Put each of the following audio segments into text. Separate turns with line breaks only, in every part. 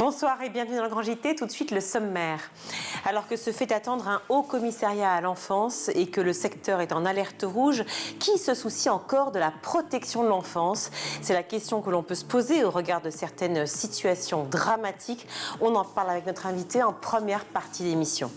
Bonsoir et bienvenue dans le Grand JT. Tout de suite, le sommaire. Alors que se fait attendre un haut commissariat à l'enfance et que le secteur est en alerte rouge, qui se soucie encore de la protection de l'enfance? C'est la question que l'on peut se poser au regard de certaines situations dramatiques. On en parle avec notre invité en première partie d'émission.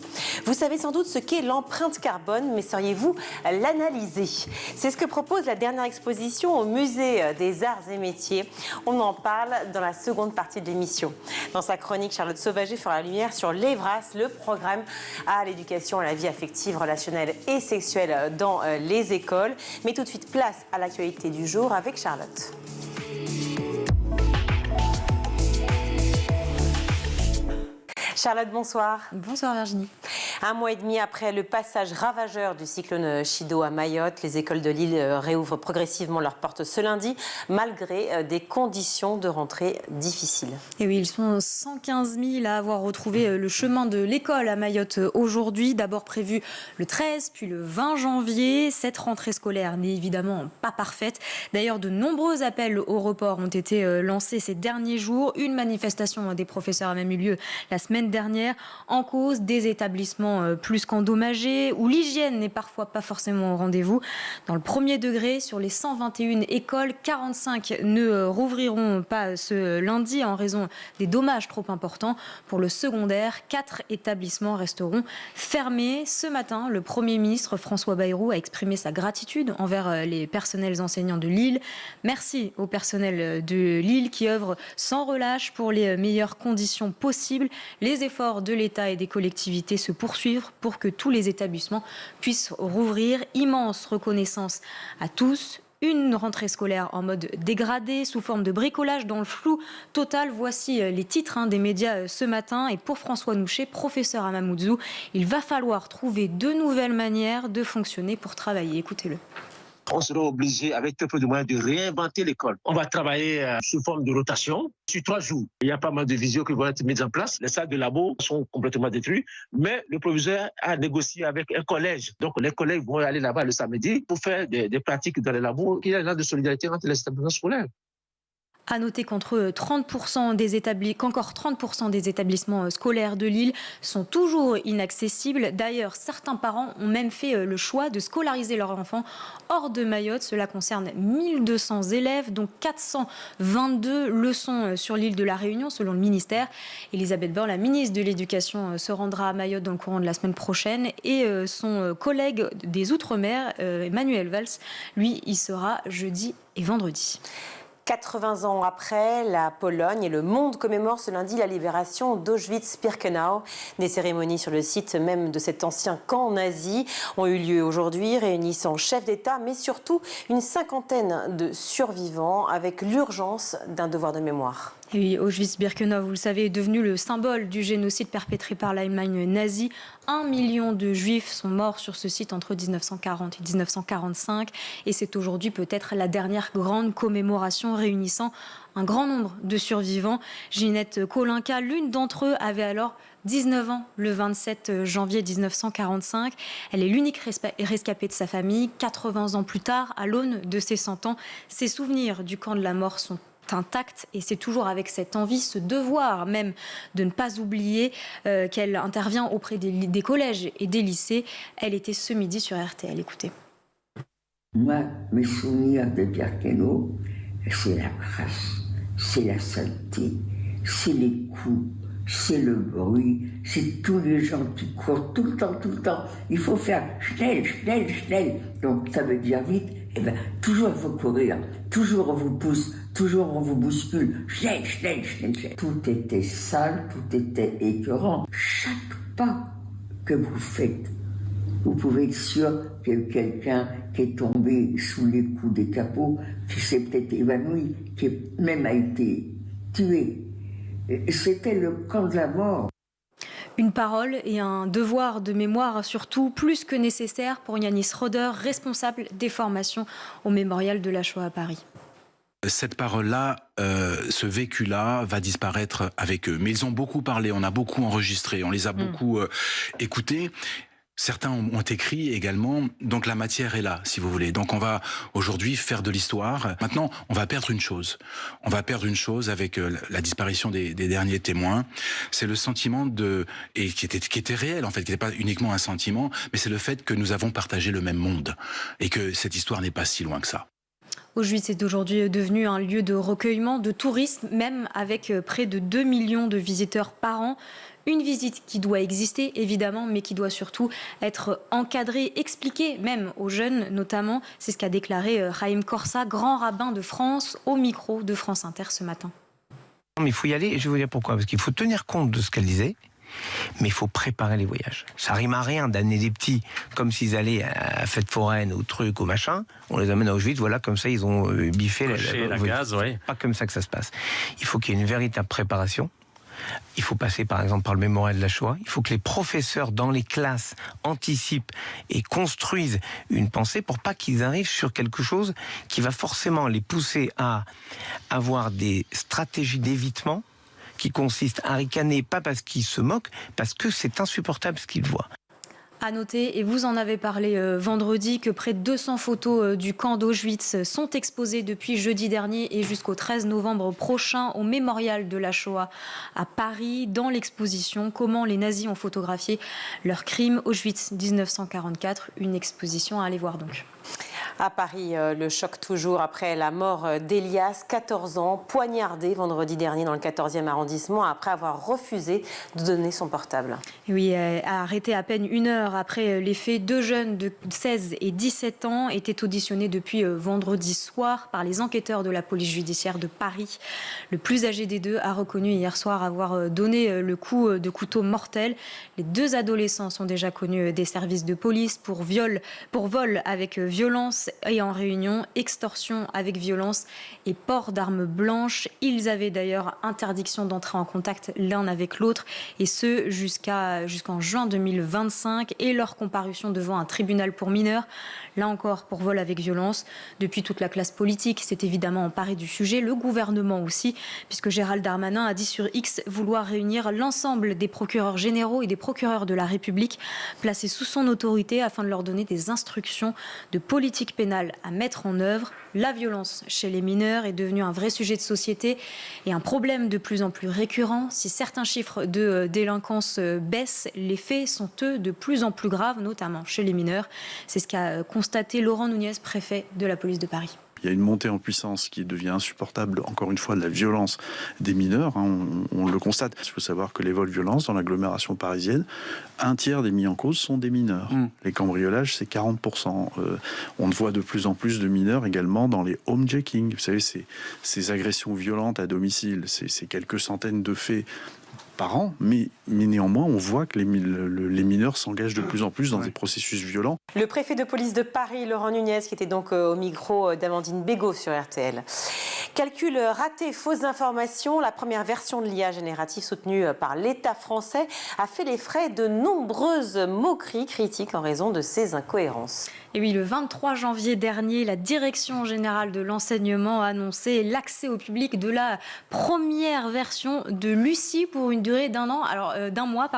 Vous savez sans doute ce qu'est l'empreinte carbone, mais sauriez-vous l'analyser? C'est ce que propose la dernière exposition au Musée des Arts et Métiers. On en parle dans la seconde partie de l'émission. Dans sa chronique, Charlotte Sauvager fera la lumière sur l'EVRAS, le programme à l'éducation à la vie affective, relationnelle et sexuelle dans les écoles. Mais tout de suite, place à l'actualité du jour avec Charlotte. Charlotte, bonsoir.
Bonsoir Virginie.
Un mois et demi après le passage ravageur du cyclone Chido à Mayotte, les écoles de l'île réouvrent progressivement leurs portes ce lundi, malgré des conditions de rentrée difficiles.
Et oui, ils sont 115 000 à avoir retrouvé le chemin de l'école à Mayotte aujourd'hui. D'abord prévu le 13, puis le 20 janvier. Cette rentrée scolaire n'est évidemment pas parfaite. D'ailleurs, de nombreux appels au report ont été lancés ces derniers jours. Une manifestation des professeurs a même eu lieu la semaine dernière, en cause des établissements plus qu'endommagés, où l'hygiène n'est parfois pas forcément au rendez-vous. Dans le premier degré, sur les 121 écoles, 45 ne rouvriront pas ce lundi en raison des dommages trop importants. Pour le secondaire, 4 établissements resteront fermés. Ce matin, le Premier ministre François Bayrou a exprimé sa gratitude envers les personnels enseignants de Lille. Merci au personnel de Lille qui œuvre sans relâche pour les meilleures conditions possibles. Les efforts de l'État et des collectivités se poursuivre pour que tous les établissements puissent rouvrir. Immense reconnaissance à tous. Une rentrée scolaire en mode dégradé, sous forme de bricolage dans le flou total. Voici les titres des médias ce matin. Et pour François Nouchet, professeur à Mamoudzou, il va falloir trouver de nouvelles manières de fonctionner pour travailler. Écoutez-le.
On sera obligé, avec très peu de moyens, de réinventer l'école. On va travailler sous forme de rotation sur 3 jours. Il y a pas mal de visios qui vont être mises en place. Les salles de labo sont complètement détruites. Mais le proviseur a négocié avec un collège. Donc les collègues vont aller là-bas le samedi pour faire des pratiques dans les labos. Il y a un an de solidarité entre les établissements scolaires.
À noter qu'encore 30% des établissements scolaires de Lille sont toujours inaccessibles. D'ailleurs, certains parents ont même fait le choix de scolariser leurs enfants hors de Mayotte. Cela concerne 1200 élèves, dont 422 le sont sur l'île de la Réunion, selon le ministère. Elisabeth Borne, la ministre de l'Éducation, se rendra à Mayotte dans le courant de la semaine prochaine. Et son collègue des Outre-mer, Emmanuel Valls, lui, y sera jeudi et vendredi.
80 ans après, la Pologne et le monde commémorent ce lundi la libération d'Auschwitz-Birkenau. Des cérémonies sur le site même de cet ancien camp nazi ont eu lieu aujourd'hui, réunissant chefs d'État, mais surtout une cinquantaine de survivants, avec l'urgence d'un devoir de mémoire.
Et oui, Auschwitz-Birkenau, vous le savez, est devenu le symbole du génocide perpétré par l'Allemagne nazie. 1 million de Juifs sont morts sur ce site entre 1940 et 1945. Et c'est aujourd'hui peut-être la dernière grande commémoration réunissant un grand nombre de survivants. Ginette Kolinka, l'une d'entre eux, avait alors 19 ans le 27 janvier 1945. Elle est l'unique rescapée de sa famille. 80 ans plus tard, à l'aune de ses 100 ans, ses souvenirs du camp de la mort sont intacte, et c'est toujours avec cette envie, ce devoir même de ne pas oublier qu'elle intervient auprès des collèges et des lycées. Elle était ce midi sur RTL. Écoutez.
Moi, mes souvenirs de Birkenau, c'est la crasse, c'est la saleté, c'est les coups, c'est le bruit, c'est tous les gens qui courent tout le temps. Il faut faire schnell. Donc ça veut dire vite. Eh bien, toujours il faut courir, toujours on vous pousse, toujours on vous bouscule, schnell. Tout était sale, tout était écœurant. Chaque pas que vous faites, vous pouvez être sûr qu'il y a eu quelqu'un qui est tombé sous les coups des capots, qui s'est peut-être évanoui, qui même a été tué. C'était le camp de la mort.
Une parole et un devoir de mémoire, surtout plus que nécessaire pour Yanis Roder, responsable des formations au mémorial de la Shoah à Paris.
Cette parole-là, ce vécu-là va disparaître avec eux. Mais ils ont beaucoup parlé, on a beaucoup enregistré, on les a beaucoup écoutés. Certains ont écrit également, donc la matière est là, si vous voulez. Donc on va aujourd'hui faire de l'histoire. Maintenant, on va perdre une chose. On va perdre une chose avec la disparition des derniers témoins. C'est le sentiment et qui était réel en fait, qui n'était pas uniquement un sentiment, mais c'est le fait que nous avons partagé le même monde et que cette histoire n'est pas si loin que ça.
Auschwitz est aujourd'hui devenu un lieu de recueillement, de tourisme, même avec près de 2 millions de visiteurs par an. Une visite qui doit exister, évidemment, mais qui doit surtout être encadrée, expliquée, même aux jeunes notamment. C'est ce qu'a déclaré Haïm Korsa, grand rabbin de France, au micro de France Inter ce matin.
Mais il faut y aller, et je vais vous dire pourquoi. Parce qu'il faut tenir compte de ce qu'elle disait, mais il faut préparer les voyages. Ça rime à rien d'amener des petits comme s'ils allaient à fête foraine, au truc, au machin. On les amène à Auschwitz, voilà, comme ça ils ont biffé la gaz. Ouais. Pas comme ça que ça se passe. Il faut qu'il y ait une véritable préparation. Il faut passer par exemple par le mémorial de la Shoah. Il faut que les professeurs dans les classes anticipent et construisent une pensée pour pas qu'ils arrivent sur quelque chose qui va forcément les pousser à avoir des stratégies d'évitement qui consistent à ricaner, pas parce qu'ils se moquent, parce que c'est insupportable ce qu'ils voient.
À noter, et vous en avez parlé vendredi, que près de 200 photos du camp d'Auschwitz sont exposées depuis jeudi dernier et jusqu'au 13 novembre prochain au mémorial de la Shoah à Paris, dans l'exposition « Comment les nazis ont photographié leurs crimes Auschwitz 1944 ». Une exposition à aller voir donc.
À Paris, le choc toujours après la mort d'Elias, 14 ans, poignardé vendredi dernier dans le 14e arrondissement après avoir refusé de donner son portable.
Oui, arrêté à peine 1 heure après les faits, 2 jeunes de 16 et 17 ans étaient auditionnés depuis vendredi soir par les enquêteurs de la police judiciaire de Paris. Le plus âgé des deux a reconnu hier soir avoir donné le coup de couteau mortel. Les 2 adolescents sont déjà connus des services de police pour vol avec violence et en réunion, extorsion avec violence et port d'armes blanches. Ils avaient d'ailleurs interdiction d'entrer en contact l'un avec l'autre, et ce jusqu'en juin 2025, et leur comparution devant un tribunal pour mineurs, là encore pour vol avec violence. Depuis, toute la classe politique s'est évidemment emparée du sujet, le gouvernement aussi, puisque Gérald Darmanin a dit sur X vouloir réunir l'ensemble des procureurs généraux et des procureurs de la République placés sous son autorité afin de leur donner des instructions de politique pénale à mettre en œuvre. La violence chez les mineurs est devenue un vrai sujet de société et un problème de plus en plus récurrent. Si certains chiffres de délinquance baissent, les faits sont eux de plus en plus graves, notamment chez les mineurs. C'est ce qu'a constaté Laurent Nunez, préfet de la police de Paris.
Il y a une montée en puissance qui devient insupportable, encore une fois, de la violence des mineurs. On le constate. Il faut savoir que les vols-violences dans l'agglomération parisienne, 1/3 des mis en cause sont des mineurs. Les cambriolages, c'est 40%. On voit de plus en plus de mineurs également dans les homejacking. Vous savez, ces agressions violentes à domicile, c'est quelques centaines de faits par an, mais néanmoins, on voit que les mineurs s'engagent de plus en plus dans des processus violents.
Le préfet de police de Paris, Laurent Nunez, qui était donc au micro d'Amandine Bégaud sur RTL. Calcul raté, fausses informations. La première version de l'IA générative soutenue par l'État français a fait les frais de nombreuses moqueries critiques en raison de ses incohérences.
Et oui, le 23 janvier dernier, la Direction générale de l'enseignement a annoncé l'accès au public de la première version de Lucie pour une durée d'un mois.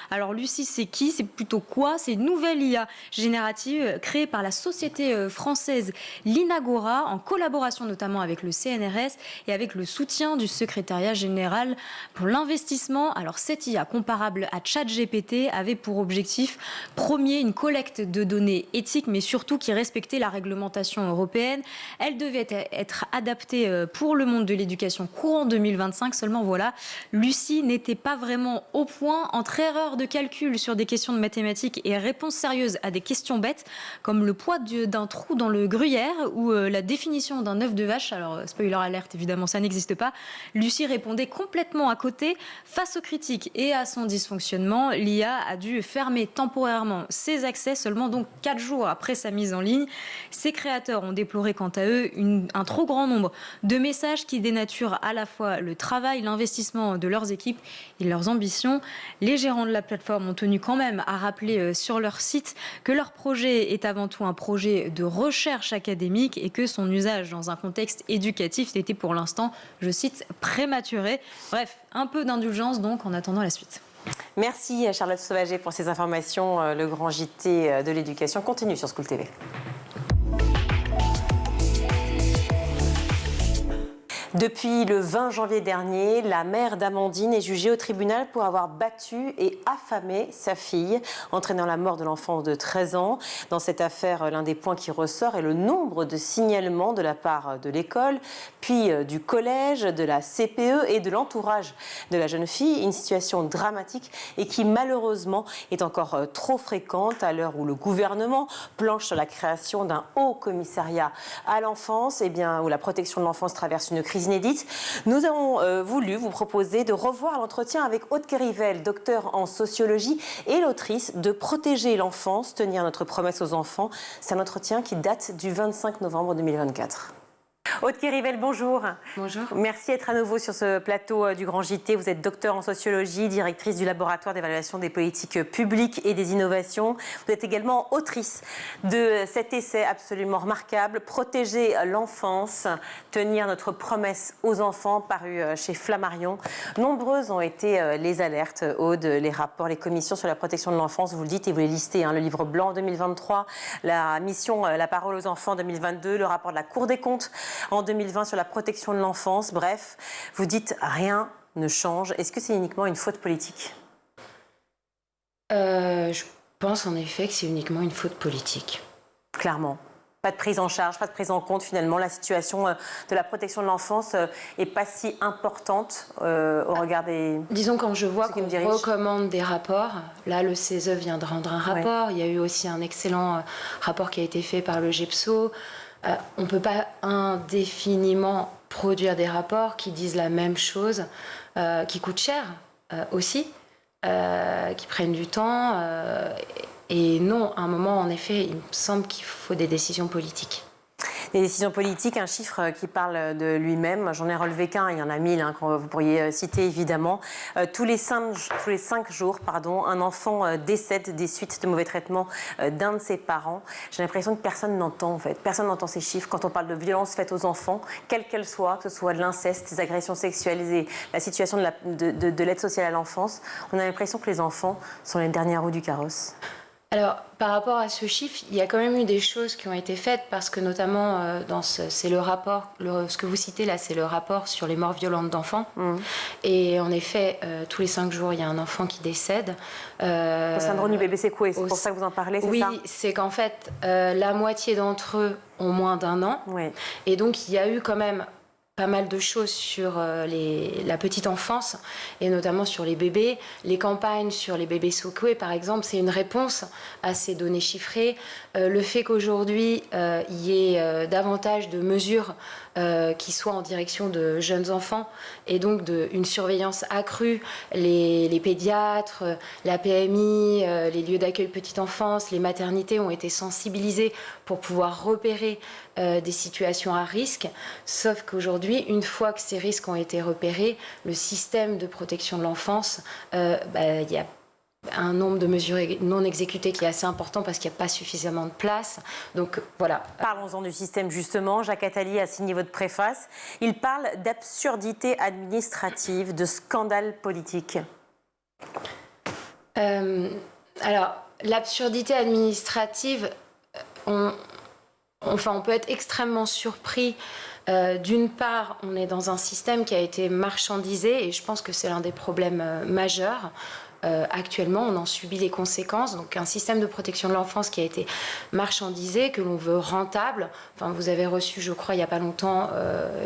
Alors Lucie, c'est qui? C'est plutôt quoi? C'est une nouvelle IA générative créée par la société française l'Inagora, en collaboration notamment avec le CNRS et avec le soutien du secrétariat général pour l'investissement. Alors cette IA, comparable à ChatGPT, avait pour objectif premier une collecte de données éthiques, mais surtout qui respectait la réglementation européenne. Elle devait être adaptée pour le monde de l'éducation courant 2025. Seulement voilà, Lucie n'était pas vraiment au point. Entre erreurs de calcul sur des questions de mathématiques et réponses sérieuses à des questions bêtes, comme le poids d'un trou dans le gruyère ou la définition d'un œuf de vache, alors spoiler alerte, évidemment ça n'existe pas, Lucie répondait complètement à côté. Face aux critiques et à son dysfonctionnement, l'IA a dû fermer temporairement ses accès, seulement donc 4 jours après sa mise en ligne. Ses créateurs ont déploré quant à eux un trop grand nombre de messages qui dénaturent à la fois le travail, l'investissement de leurs équipes et leurs ambitions. Les gérants de la plateforme ont tenu quand même à rappeler sur leur site que leur projet est avant tout un projet de recherche académique et que son usage dans un contexte éducatif n'était pour l'instant, je cite, prématuré. Bref, un peu d'indulgence donc en attendant la suite.
Merci Charlotte Sauvager pour ces informations. Le grand JT de l'éducation continue sur School TV. Depuis le 20 janvier dernier, la mère d'Amandine est jugée au tribunal pour avoir battu et affamé sa fille, entraînant la mort de l'enfant de 13 ans. Dans cette affaire, l'un des points qui ressort est le nombre de signalements de la part de l'école, puis du collège, de la CPE et de l'entourage de la jeune fille. Une situation dramatique et qui malheureusement est encore trop fréquente à l'heure où le gouvernement planche sur la création d'un haut commissariat à l'enfance, où la protection de l'enfance traverse une crise inédite. Nous avons voulu vous proposer de revoir l'entretien avec Aude Kérivel, docteur en sociologie et l'autrice de Protéger l'enfance, tenir notre promesse aux enfants. C'est un entretien qui date du 25 novembre 2024. Aude Kérivel, bonjour.
Bonjour.
Merci d'être à nouveau sur ce plateau du Grand JT. Vous êtes docteur en sociologie, directrice du laboratoire d'évaluation des politiques publiques et des innovations. Vous êtes également autrice de cet essai absolument remarquable, Protéger l'enfance, tenir notre promesse aux enfants, paru chez Flammarion. Nombreuses ont été les alertes, Aude, les rapports, les commissions sur la protection de l'enfance, vous le dites et vous les listez, le livre blanc en 2023, la mission La parole aux enfants en 2022, le rapport de la Cour des comptes en 2020 sur la protection de l'enfance. Bref, vous dites rien ne change. Est-ce que c'est uniquement une faute politique ?
Je pense en effet que c'est uniquement une faute politique.
Clairement. Pas de prise en charge, pas de prise en compte finalement. La situation de la protection de l'enfance n'est pas si importante au regard des...
Disons, quand je vois qu'on recommande des rapports, là le CESE vient de rendre un rapport, il y a eu aussi un excellent rapport qui a été fait par le GEPSO. On ne peut pas indéfiniment produire des rapports qui disent la même chose, qui coûtent cher aussi, qui prennent du temps. Et non, à un moment, en effet, il me semble qu'il faut des décisions politiques.
Des décisions politiques, un chiffre qui parle de lui-même. J'en ai relevé qu'un, il y en a 1000 que vous pourriez citer évidemment. Tous les 5 jours, un enfant décède des suites de mauvais traitements d'un de ses parents. J'ai l'impression que personne n'entend en fait. Personne n'entend ces chiffres quand on parle de violences faites aux enfants, quelles qu'elles soient, que ce soit de l'inceste, des agressions sexuelles, la situation de l'aide sociale à l'enfance. On a l'impression que les enfants sont les dernières roues du carrosse.
Alors, par rapport à ce chiffre, il y a quand même eu des choses qui ont été faites parce que notamment, c'est le rapport, ce que vous citez là, c'est le rapport sur les morts violentes d'enfants. Et en effet, tous les 5 jours, il y a un enfant qui décède.
Le syndrome du bébé secoué, c'est pour ça que vous en parlez, c'est ça ?
Oui, c'est qu'en fait, la moitié d'entre eux ont moins d'1 an.
Oui.
Et donc, il y a eu quand même pas mal de choses sur la petite enfance et notamment sur les bébés. Les campagnes sur les bébés secoués, par exemple, c'est une réponse à ces données chiffrées. Le fait qu'aujourd'hui, il y ait davantage de mesures qui soient en direction de jeunes enfants et donc une surveillance accrue, les pédiatres, la PMI, les lieux d'accueil petite enfance, les maternités ont été sensibilisés pour pouvoir repérer des situations à risque, sauf qu'aujourd'hui, une fois que ces risques ont été repérés, le système de protection de l'enfance, il y a un nombre de mesures non exécutées qui est assez important parce qu'il n'y a pas suffisamment de place. Donc voilà.
Parlons-en du système justement. Jacques Attali a signé votre préface. Il parle d'absurdité administrative, de scandale politique.
Alors, l'absurdité administrative, on peut être extrêmement surpris. D'une part, on est dans un système qui a été marchandisé et je pense que c'est l'un des problèmes majeurs. Actuellement, on en subit les conséquences. Donc, un système de protection de l'enfance qui a été marchandisé, que l'on veut rentable. Enfin, vous avez reçu, je crois, il n'y a pas longtemps,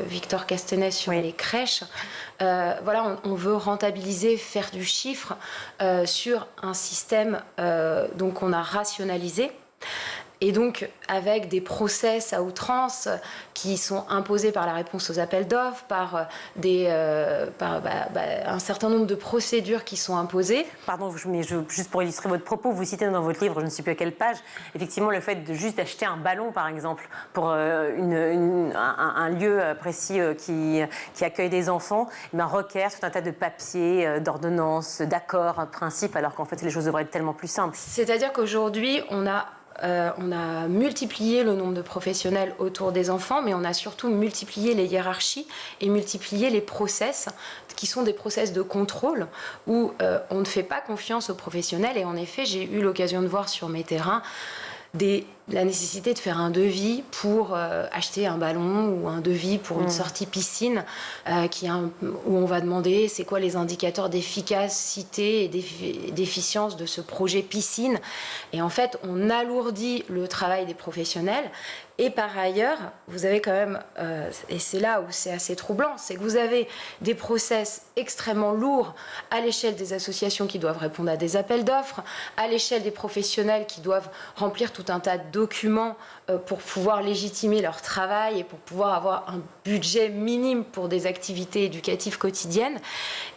Victor Castanet sur les crèches. Voilà, on veut rentabiliser, faire du chiffre sur un système donc on a rationalisé. Et donc, avec des process à outrance qui sont imposés par la réponse aux appels d'offres, par un certain nombre de procédures qui sont imposées.
Pardon, juste pour illustrer votre propos, vous citez dans votre livre, je ne sais plus à quelle page, effectivement le fait de juste acheter un ballon, par exemple, pour un lieu précis qui accueille des enfants, requiert tout un tas de papiers, d'ordonnances, d'accords, principes, alors qu'en fait les choses devraient être tellement plus simples.
C'est-à-dire qu'aujourd'hui, on a on a multiplié le nombre de professionnels autour des enfants, mais on a surtout multiplié les hiérarchies et multiplié les process, qui sont des process de contrôle, où on ne fait pas confiance aux professionnels. Et en effet, j'ai eu l'occasion de voir sur mes terrains la nécessité de faire un devis pour acheter un ballon ou un devis pour une sortie piscine où on va demander c'est quoi les indicateurs d'efficacité et d'efficience de ce projet piscine. Et en fait, on alourdit le travail des professionnels. Et par ailleurs, vous avez quand même, et c'est là où c'est assez troublant, c'est que vous avez des process extrêmement lourds à l'échelle des associations qui doivent répondre à des appels d'offres, à l'échelle des professionnels qui doivent remplir tout un tas de documents pour pouvoir légitimer leur travail et pour pouvoir avoir un budget minime pour des activités éducatives quotidiennes.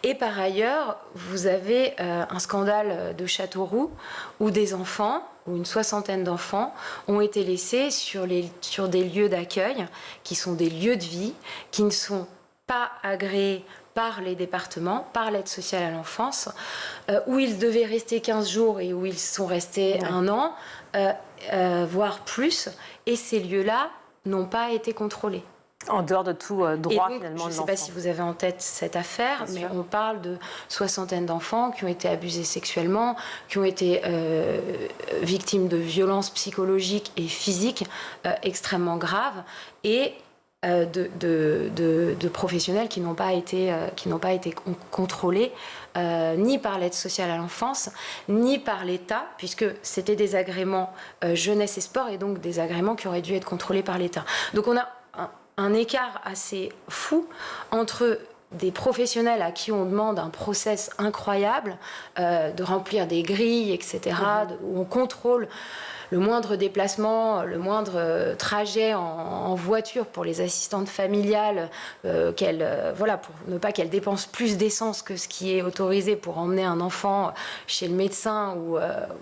Et par ailleurs, vous avez un scandale de Châteauroux où des enfants, où une soixantaine d'enfants ont été laissés sur des lieux d'accueil qui sont des lieux de vie, qui ne sont pas agréés par les départements, par l'aide sociale à l'enfance, où ils devaient rester 15 jours et où ils sont restés un an, voire plus, et ces lieux-là n'ont pas été contrôlés.
En dehors de tout droit,
donc,
finalement, de
je ne sais
l'enfant.
pas si vous avez en tête cette affaire, mais on parle de soixantaine d'enfants qui ont été abusés sexuellement, qui ont été victimes de violences psychologiques et physiques extrêmement graves, et de professionnels qui n'ont pas été contrôlés ni par l'aide sociale à l'enfance, ni par l'État, puisque c'était des agréments jeunesse et sport, et donc des agréments qui auraient dû être contrôlés par l'État. Donc on a un écart assez fou entre des professionnels à qui on demande un process incroyable, de remplir des grilles, etc., où on contrôle le moindre déplacement, le moindre trajet en voiture pour les assistantes familiales, pour ne pas qu'elles dépensent plus d'essence que ce qui est autorisé pour emmener un enfant chez le médecin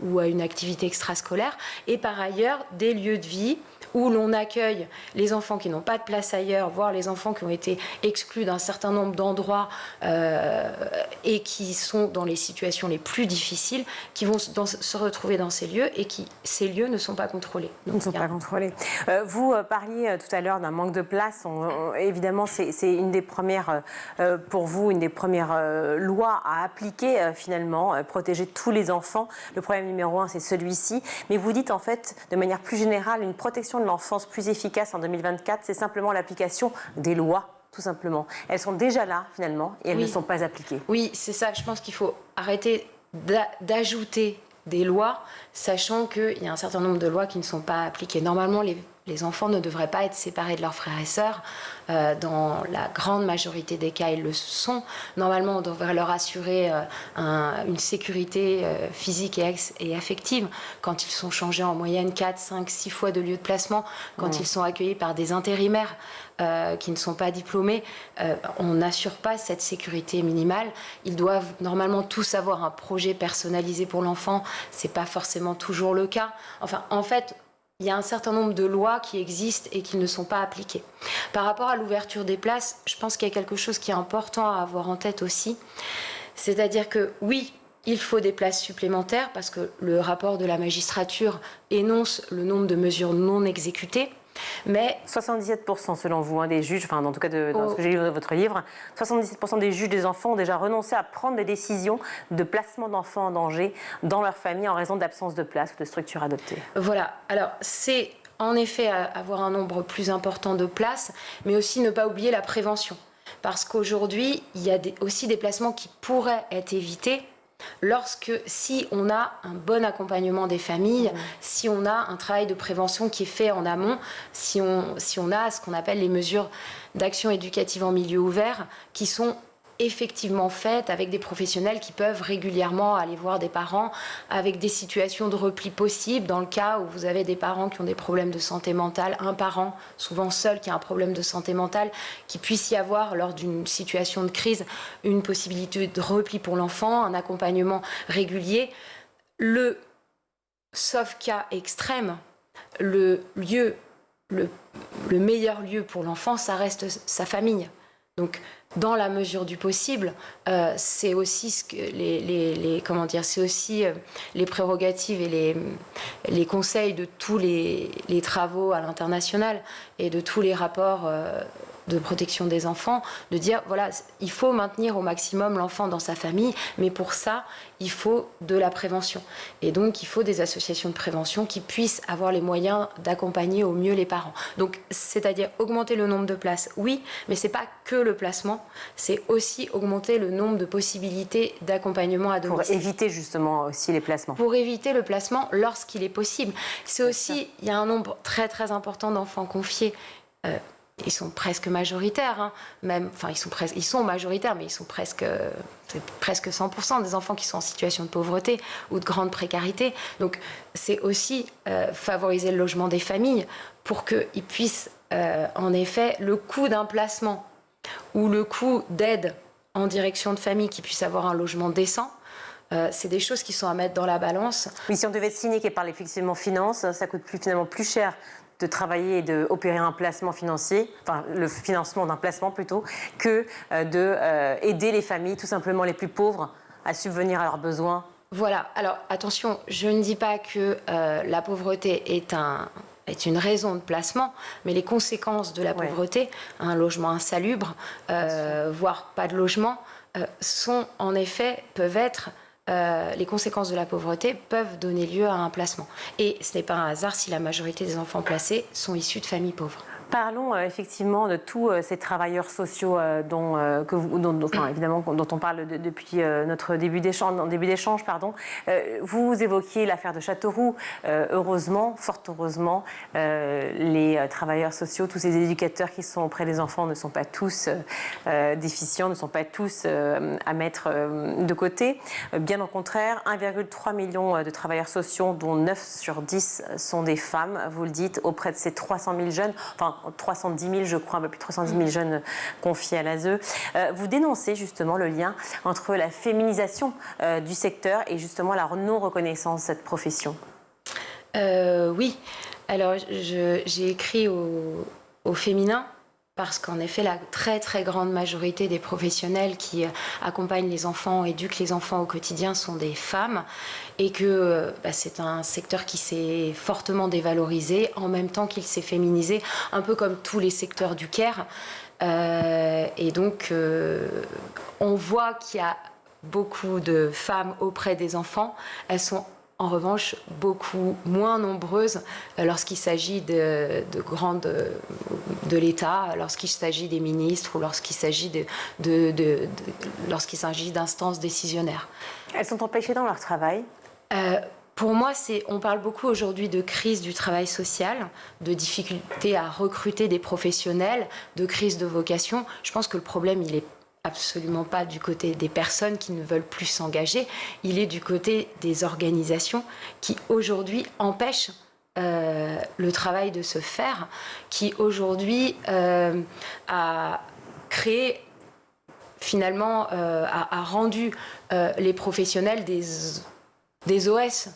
ou à une activité extrascolaire. Et par ailleurs, des lieux de vie où l'on accueille les enfants qui n'ont pas de place ailleurs, voire les enfants qui ont été exclus d'un certain nombre d'endroits et qui sont dans les situations les plus difficiles, qui vont se retrouver dans ces lieux, et ces lieux ne sont pas contrôlés.
Donc, ils ne sont pas contrôlés. Vous parliez tout à l'heure d'un manque de place. Évidemment, c'est une des premières, pour vous, une des premières lois à appliquer finalement, protéger tous les enfants. Le problème numéro 1, c'est celui-ci. Mais vous dites en fait, de manière plus générale, une protection de l'enfance plus efficace en 2024, c'est simplement l'application des lois, tout simplement. Elles sont déjà là, finalement, et elles ne sont pas appliquées.
Oui, c'est ça. Je pense qu'il faut arrêter d'ajouter des lois, sachant qu'il y a un certain nombre de lois qui ne sont pas appliquées. Normalement, les enfants ne devraient pas être séparés de leurs frères et sœurs. Dans la grande majorité des cas, ils le sont. Normalement, on devrait leur assurer une sécurité physique et affective quand ils sont changés en moyenne 4, 5, 6 fois de lieu de placement, quand ils sont accueillis par des intérimaires qui ne sont pas diplômés. On n'assure pas cette sécurité minimale. Ils doivent normalement tous avoir un projet personnalisé pour l'enfant. Ce n'est pas forcément toujours le cas. Enfin, en fait, il y a un certain nombre de lois qui existent et qui ne sont pas appliquées. Par rapport à l'ouverture des places, je pense qu'il y a quelque chose qui est important à avoir en tête aussi. C'est-à-dire que oui, il faut des places supplémentaires parce que le rapport de la magistrature énonce le nombre de mesures non exécutées. Mais
77% selon vous, des juges, enfin en tout cas dans ce que j'ai lu dans votre livre, 77% des juges des enfants ont déjà renoncé à prendre des décisions de placement d'enfants en danger dans leur famille en raison d'absence de place ou de structure adoptée.
Voilà, alors c'est en effet avoir un nombre plus important de places, mais aussi ne pas oublier la prévention. Parce qu'aujourd'hui, il y a aussi des placements qui pourraient être évités si on a un bon accompagnement des familles, si on a un travail de prévention qui est fait en amont, si on a ce qu'on appelle les mesures d'action éducative en milieu ouvert qui sont effectivement faites avec des professionnels qui peuvent régulièrement aller voir des parents avec des situations de repli possibles dans le cas où vous avez des parents qui ont des problèmes de santé mentale, un parent souvent seul qui a un problème de santé mentale, qu'il puisse y avoir lors d'une situation de crise une possibilité de repli pour l'enfant, un accompagnement régulier. Sauf cas extrême, le meilleur lieu pour l'enfant, ça reste sa famille. Donc, dans la mesure du possible, c'est aussi ce que c'est aussi les prérogatives et les conseils de tous les travaux à l'international et de tous les rapports de protection des enfants, de dire, voilà, il faut maintenir au maximum l'enfant dans sa famille, mais pour ça, il faut de la prévention. Et donc, il faut des associations de prévention qui puissent avoir les moyens d'accompagner au mieux les parents. Donc, c'est-à-dire augmenter le nombre de places, oui, mais c'est pas que le placement, c'est aussi augmenter le nombre de possibilités d'accompagnement à domicile.
Pour éviter justement aussi les placements.
Pour éviter le placement lorsqu'il est possible. C'est aussi, il y a un nombre très très important d'enfants confiés. Ils sont presque majoritaires, hein, même, enfin ils sont majoritaires, mais c'est presque 100% des enfants qui sont en situation de pauvreté ou de grande précarité. Donc c'est aussi favoriser le logement des familles pour qu'ils puissent, en effet, le coût d'un placement ou le coût d'aide en direction de famille qui puisse avoir un logement décent. C'est des choses qui sont à mettre dans la balance.
Oui, si on devait être cynique et parler effectivement finance, ça coûte finalement plus cher de travailler et d'opérer un placement financier, enfin le financement d'un placement plutôt, que d'aider les familles, tout simplement les plus pauvres, à subvenir à leurs besoins.
Voilà, alors attention, je ne dis pas que la pauvreté est une raison de placement, mais les conséquences de la pauvreté, un logement insalubre, voire pas de logement, peuvent être... les conséquences de la pauvreté peuvent donner lieu à un placement. Et ce n'est pas un hasard si la majorité des enfants placés sont issus de familles pauvres.
Parlons effectivement de tous ces travailleurs sociaux dont on parle depuis notre début d'échange. Vous évoquiez l'affaire de Châteauroux. Fort heureusement, les travailleurs sociaux, tous ces éducateurs qui sont auprès des enfants ne sont pas tous déficients, ne sont pas tous à mettre de côté. Bien au contraire, 1,3 million de travailleurs sociaux, dont 9 sur 10 sont des femmes, vous le dites, auprès de ces 300 000 jeunes, 310 000, je crois, un peu plus de 310 000 jeunes confiés à l'ASE. Vous dénoncez justement le lien entre la féminisation du secteur et justement la non-reconnaissance de cette profession.
Oui, alors j'ai écrit au féminin parce qu'en effet, la très très grande majorité des professionnels qui accompagnent les enfants, éduquent les enfants au quotidien sont des femmes et que c'est un secteur qui s'est fortement dévalorisé en même temps qu'il s'est féminisé, un peu comme tous les secteurs du care. Et donc, on voit qu'il y a beaucoup de femmes auprès des enfants. Elles sont en revanche beaucoup moins nombreuses lorsqu'il s'agit de l'État, lorsqu'il s'agit des ministres ou lorsqu'il s'agit d'instances décisionnaires.
Elles sont empêchées dans leur travail ?
Pour moi, on parle beaucoup aujourd'hui de crise du travail social, de difficulté à recruter des professionnels, de crise de vocation. Je pense que le problème, il est absolument pas du côté des personnes qui ne veulent plus s'engager, il est du côté des organisations qui aujourd'hui empêchent le travail de se faire, qui aujourd'hui a créé finalement, a rendu les professionnels des OS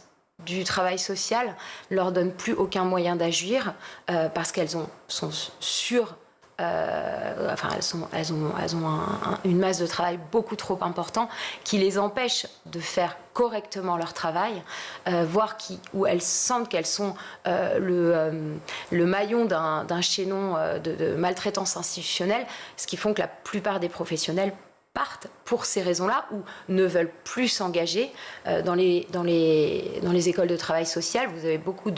du travail social, leur donne plus aucun moyen d'agir parce qu'elles sont sûres. Elles ont une masse de travail beaucoup trop importante qui les empêche de faire correctement leur travail, voire où elles sentent qu'elles sont le maillon d'un chaînon de maltraitance institutionnelle, ce qui font que la plupart des professionnels partent pour ces raisons-là ou ne veulent plus s'engager dans les écoles de travail social. Vous avez beaucoup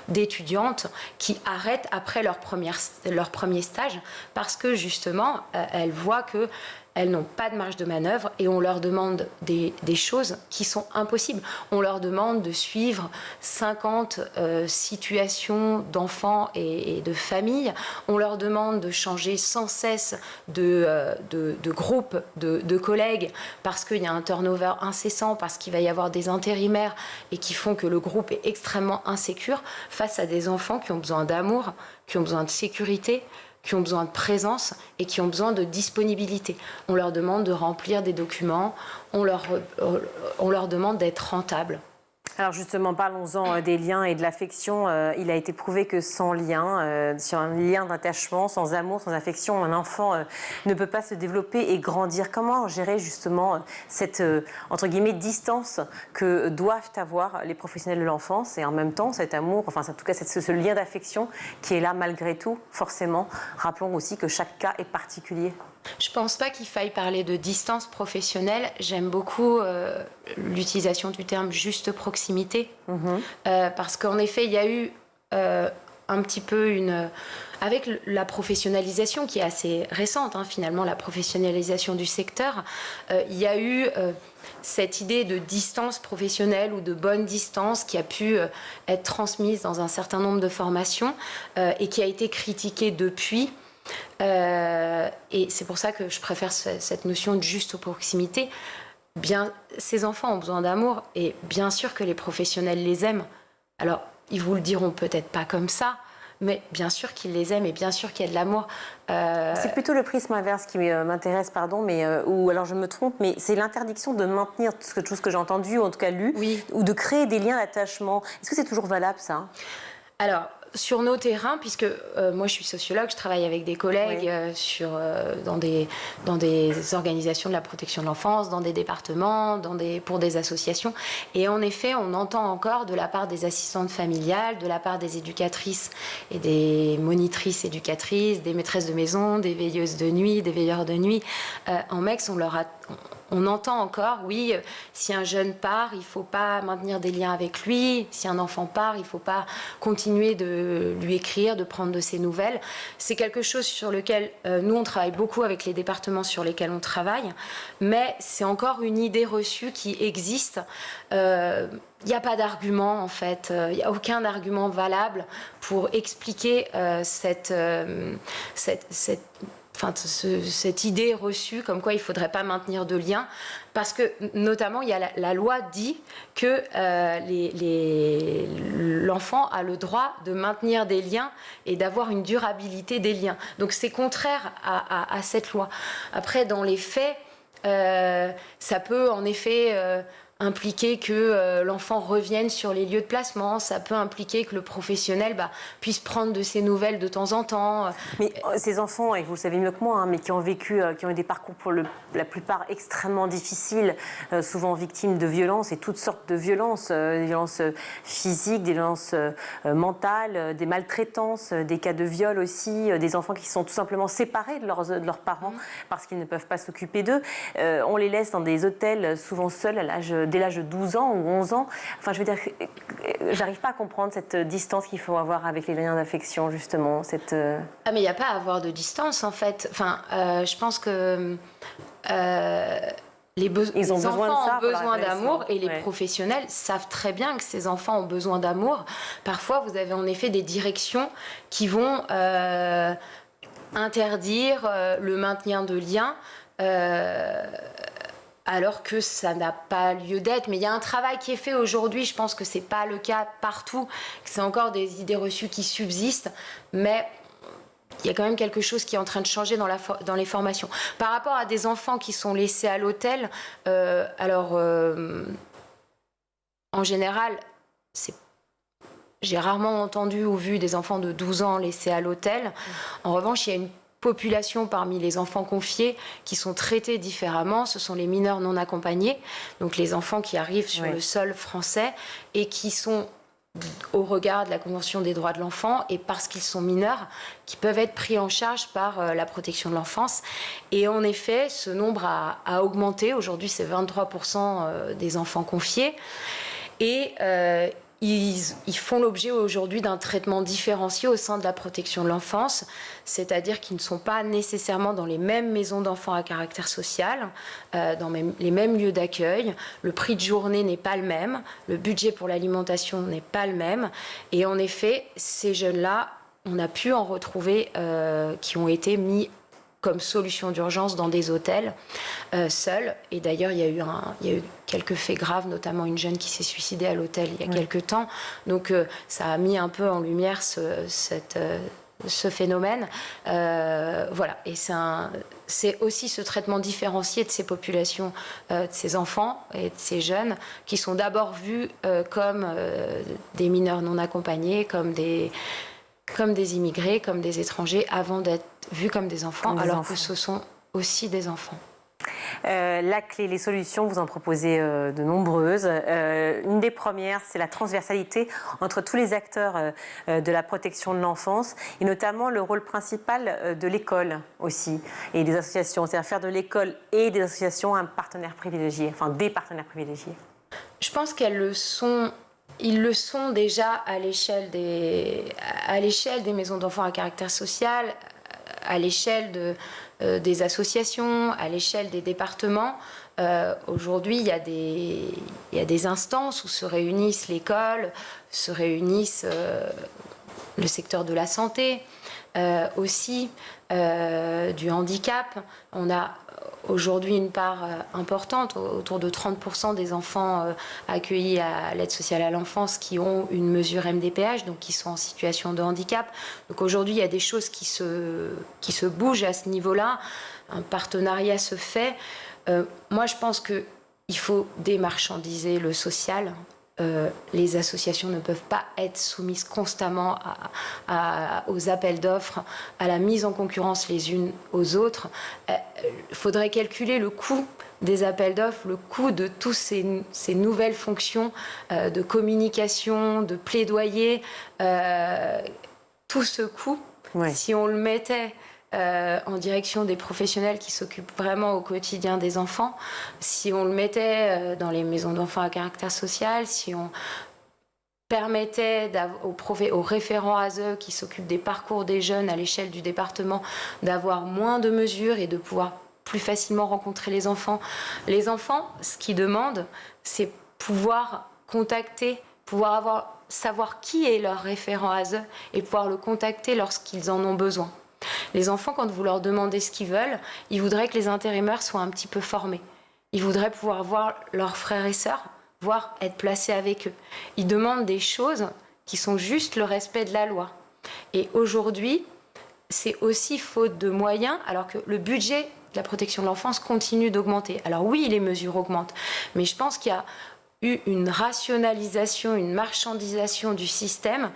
d'étudiantes qui arrêtent après leur premier stage parce que justement, elles voient que elles n'ont pas de marge de manœuvre et on leur demande des choses qui sont impossibles. On leur demande de suivre 50 situations d'enfants et de familles. On leur demande de changer sans cesse de groupe, de collègues, parce qu'il y a un turnover incessant, parce qu'il va y avoir des intérimaires et qui font que le groupe est extrêmement insécure face à des enfants qui ont besoin d'amour, qui ont besoin de sécurité, qui ont besoin de présence et qui ont besoin de disponibilité. On leur demande de remplir des documents, on leur demande d'être rentables.
Alors justement, parlons-en des liens et de l'affection. Il a été prouvé que sans lien, sans un lien d'attachement, sans amour, sans affection, un enfant ne peut pas se développer et grandir. Comment gérer justement cette, entre guillemets, distance que doivent avoir les professionnels de l'enfance et en même temps cet amour, enfin en tout cas ce lien d'affection qui est là malgré tout, forcément. Rappelons aussi que chaque cas est particulier.
Je ne pense pas qu'il faille parler de distance professionnelle. J'aime beaucoup l'utilisation du terme juste proximité. Parce qu'en effet, il y a eu un petit peu avec la professionnalisation qui est assez récente, finalement, la professionnalisation du secteur, il y a eu cette idée de distance professionnelle ou de bonne distance qui a pu être transmise dans un certain nombre de formations et qui a été critiquée depuis. Et c'est pour ça que je préfère cette notion de juste proximité. Ces enfants ont besoin d'amour et bien sûr que les professionnels les aiment. Alors, ils vous le diront peut-être pas comme ça, mais bien sûr qu'ils les aiment et bien sûr qu'il y a de l'amour.
C'est plutôt le prisme inverse qui m'intéresse, pardon, ou alors je me trompe, mais c'est l'interdiction de maintenir tout ce que j'ai entendu, ou en tout cas lu, ou de créer des liens d'attachement. Est-ce que c'est toujours valable, ça ?
Alors, sur nos terrains, puisque moi je suis sociologue, je travaille avec des collègues dans des organisations de la protection de l'enfance, dans des départements, pour des associations. Et en effet, on entend encore de la part des assistantes familiales, de la part des éducatrices et des monitrices éducatrices, des maîtresses de maison, des veilleuses de nuit, des veilleurs de nuit. En MEX, on entend encore, oui, si un jeune part, il ne faut pas maintenir des liens avec lui. Si un enfant part, il ne faut pas continuer de lui écrire, de prendre de ses nouvelles. C'est quelque chose sur lequel nous, on travaille beaucoup avec les départements sur lesquels on travaille. Mais c'est encore une idée reçue qui existe. Il n'y a pas d'argument, en fait. Il n'y a aucun argument valable pour expliquer cette idée reçue comme quoi il ne faudrait pas maintenir de lien, parce que notamment il y a la loi dit que l'enfant a le droit de maintenir des liens et d'avoir une durabilité des liens. Donc c'est contraire à cette loi. Après, dans les faits, ça peut en effet impliquer que l'enfant revienne sur les lieux de placement, ça peut impliquer que le professionnel puisse prendre de ses nouvelles de temps en temps.
Mais ces enfants, et vous le savez mieux que moi, mais qui ont eu des parcours pour la plupart extrêmement difficiles, souvent victimes de violences et toutes sortes de violences, des violences physiques, des violences mentales, des maltraitances, des cas de viol aussi, des enfants qui sont tout simplement séparés de leurs parents parce qu'ils ne peuvent pas s'occuper d'eux. On les laisse dans des hôtels, souvent seuls, dès l'âge de 12 ans ou 11 ans. Enfin, je veux dire, j'arrive pas à comprendre cette distance qu'il faut avoir avec les liens d'affection, justement.
Ah, mais il n'y a pas à avoir de distance, en fait. Enfin, je pense que les enfants ont besoin d'amour et les professionnels savent très bien que ces enfants ont besoin d'amour. Parfois, vous avez en effet des directions qui vont interdire le maintien de liens alors que ça n'a pas lieu d'être. Mais il y a un travail qui est fait aujourd'hui, je pense que ce n'est pas le cas partout, que c'est encore des idées reçues qui subsistent, mais il y a quand même quelque chose qui est en train de changer dans les formations. Par rapport à des enfants qui sont laissés à l'hôtel, en général, j'ai rarement entendu ou vu des enfants de 12 ans laissés à l'hôtel. En revanche, il y a une population parmi les enfants confiés qui sont traités différemment. Ce sont les mineurs non accompagnés, donc les enfants qui arrivent sur le sol français et qui sont, au regard de la Convention des droits de l'enfant et parce qu'ils sont mineurs, qui peuvent être pris en charge par la protection de l'enfance. Et en effet, ce nombre a augmenté. Aujourd'hui, c'est 23% des enfants confiés. Et ils font l'objet aujourd'hui d'un traitement différencié au sein de la protection de l'enfance, c'est-à-dire qu'ils ne sont pas nécessairement dans les mêmes maisons d'enfants à caractère social, dans les mêmes lieux d'accueil. Le prix de journée n'est pas le même, le budget pour l'alimentation n'est pas le même. Et en effet, ces jeunes-là, on a pu en retrouver qui ont été mis comme solution d'urgence dans des hôtels seuls. Et d'ailleurs, il y a eu quelques faits graves, notamment une jeune qui s'est suicidée à l'hôtel il y a quelques temps. Donc, ça a mis un peu en lumière ce phénomène. Voilà. Et c'est aussi ce traitement différencié de ces populations, de ces enfants et de ces jeunes, qui sont d'abord vus comme des mineurs non accompagnés, comme des immigrés, comme des étrangers, avant d'être vus comme des enfants, que ce sont aussi des enfants.
La clé, les solutions, vous en proposez de nombreuses. Une des premières, c'est la transversalité entre tous les acteurs de la protection de l'enfance, et notamment le rôle principal de l'école aussi, et des associations. C'est-à-dire faire de l'école et des associations un partenaire privilégié, enfin des partenaires privilégiés.
Je pense qu'elles le sont. Ils le sont déjà à l'échelle des maisons d'enfants à caractère social, à l'échelle des associations, à l'échelle des départements. Aujourd'hui, il y a des instances où se réunissent l'école, se réunissent le secteur de la santé, aussi du handicap. On a aujourd'hui une part importante, autour de 30% des enfants accueillis à l'aide sociale à l'enfance qui ont une mesure MDPH, donc qui sont en situation de handicap. Donc aujourd'hui, il y a des choses qui se bougent à ce niveau-là. Un partenariat se fait. Moi, je pense qu'il faut démarchandiser le social. Les associations ne peuvent pas être soumises constamment aux appels d'offres, à la mise en concurrence les unes aux autres. Il faudrait calculer le coût des appels d'offres, le coût de toutes ces nouvelles fonctions de communication, de plaidoyer. Tout ce coût, si on le mettait en direction des professionnels qui s'occupent vraiment au quotidien des enfants, si on le mettait dans les maisons d'enfants à caractère social, si on permettait aux référents ASE qui s'occupent des parcours des jeunes à l'échelle du département d'avoir moins de mesures et de pouvoir plus facilement rencontrer les enfants. Les enfants, ce qu'ils demandent, c'est pouvoir contacter, savoir qui est leur référent ASE et pouvoir le contacter lorsqu'ils en ont besoin. Les enfants, quand vous leur demandez ce qu'ils veulent, ils voudraient que les intérimaires soient un petit peu formés. Ils voudraient pouvoir voir leurs frères et sœurs, voire être placés avec eux. Ils demandent des choses qui sont juste le respect de la loi. Et aujourd'hui, c'est aussi faute de moyens, alors que le budget de la protection de l'enfance continue d'augmenter. Alors oui, les mesures augmentent, mais je pense qu'il y a eu une rationalisation, une marchandisation du système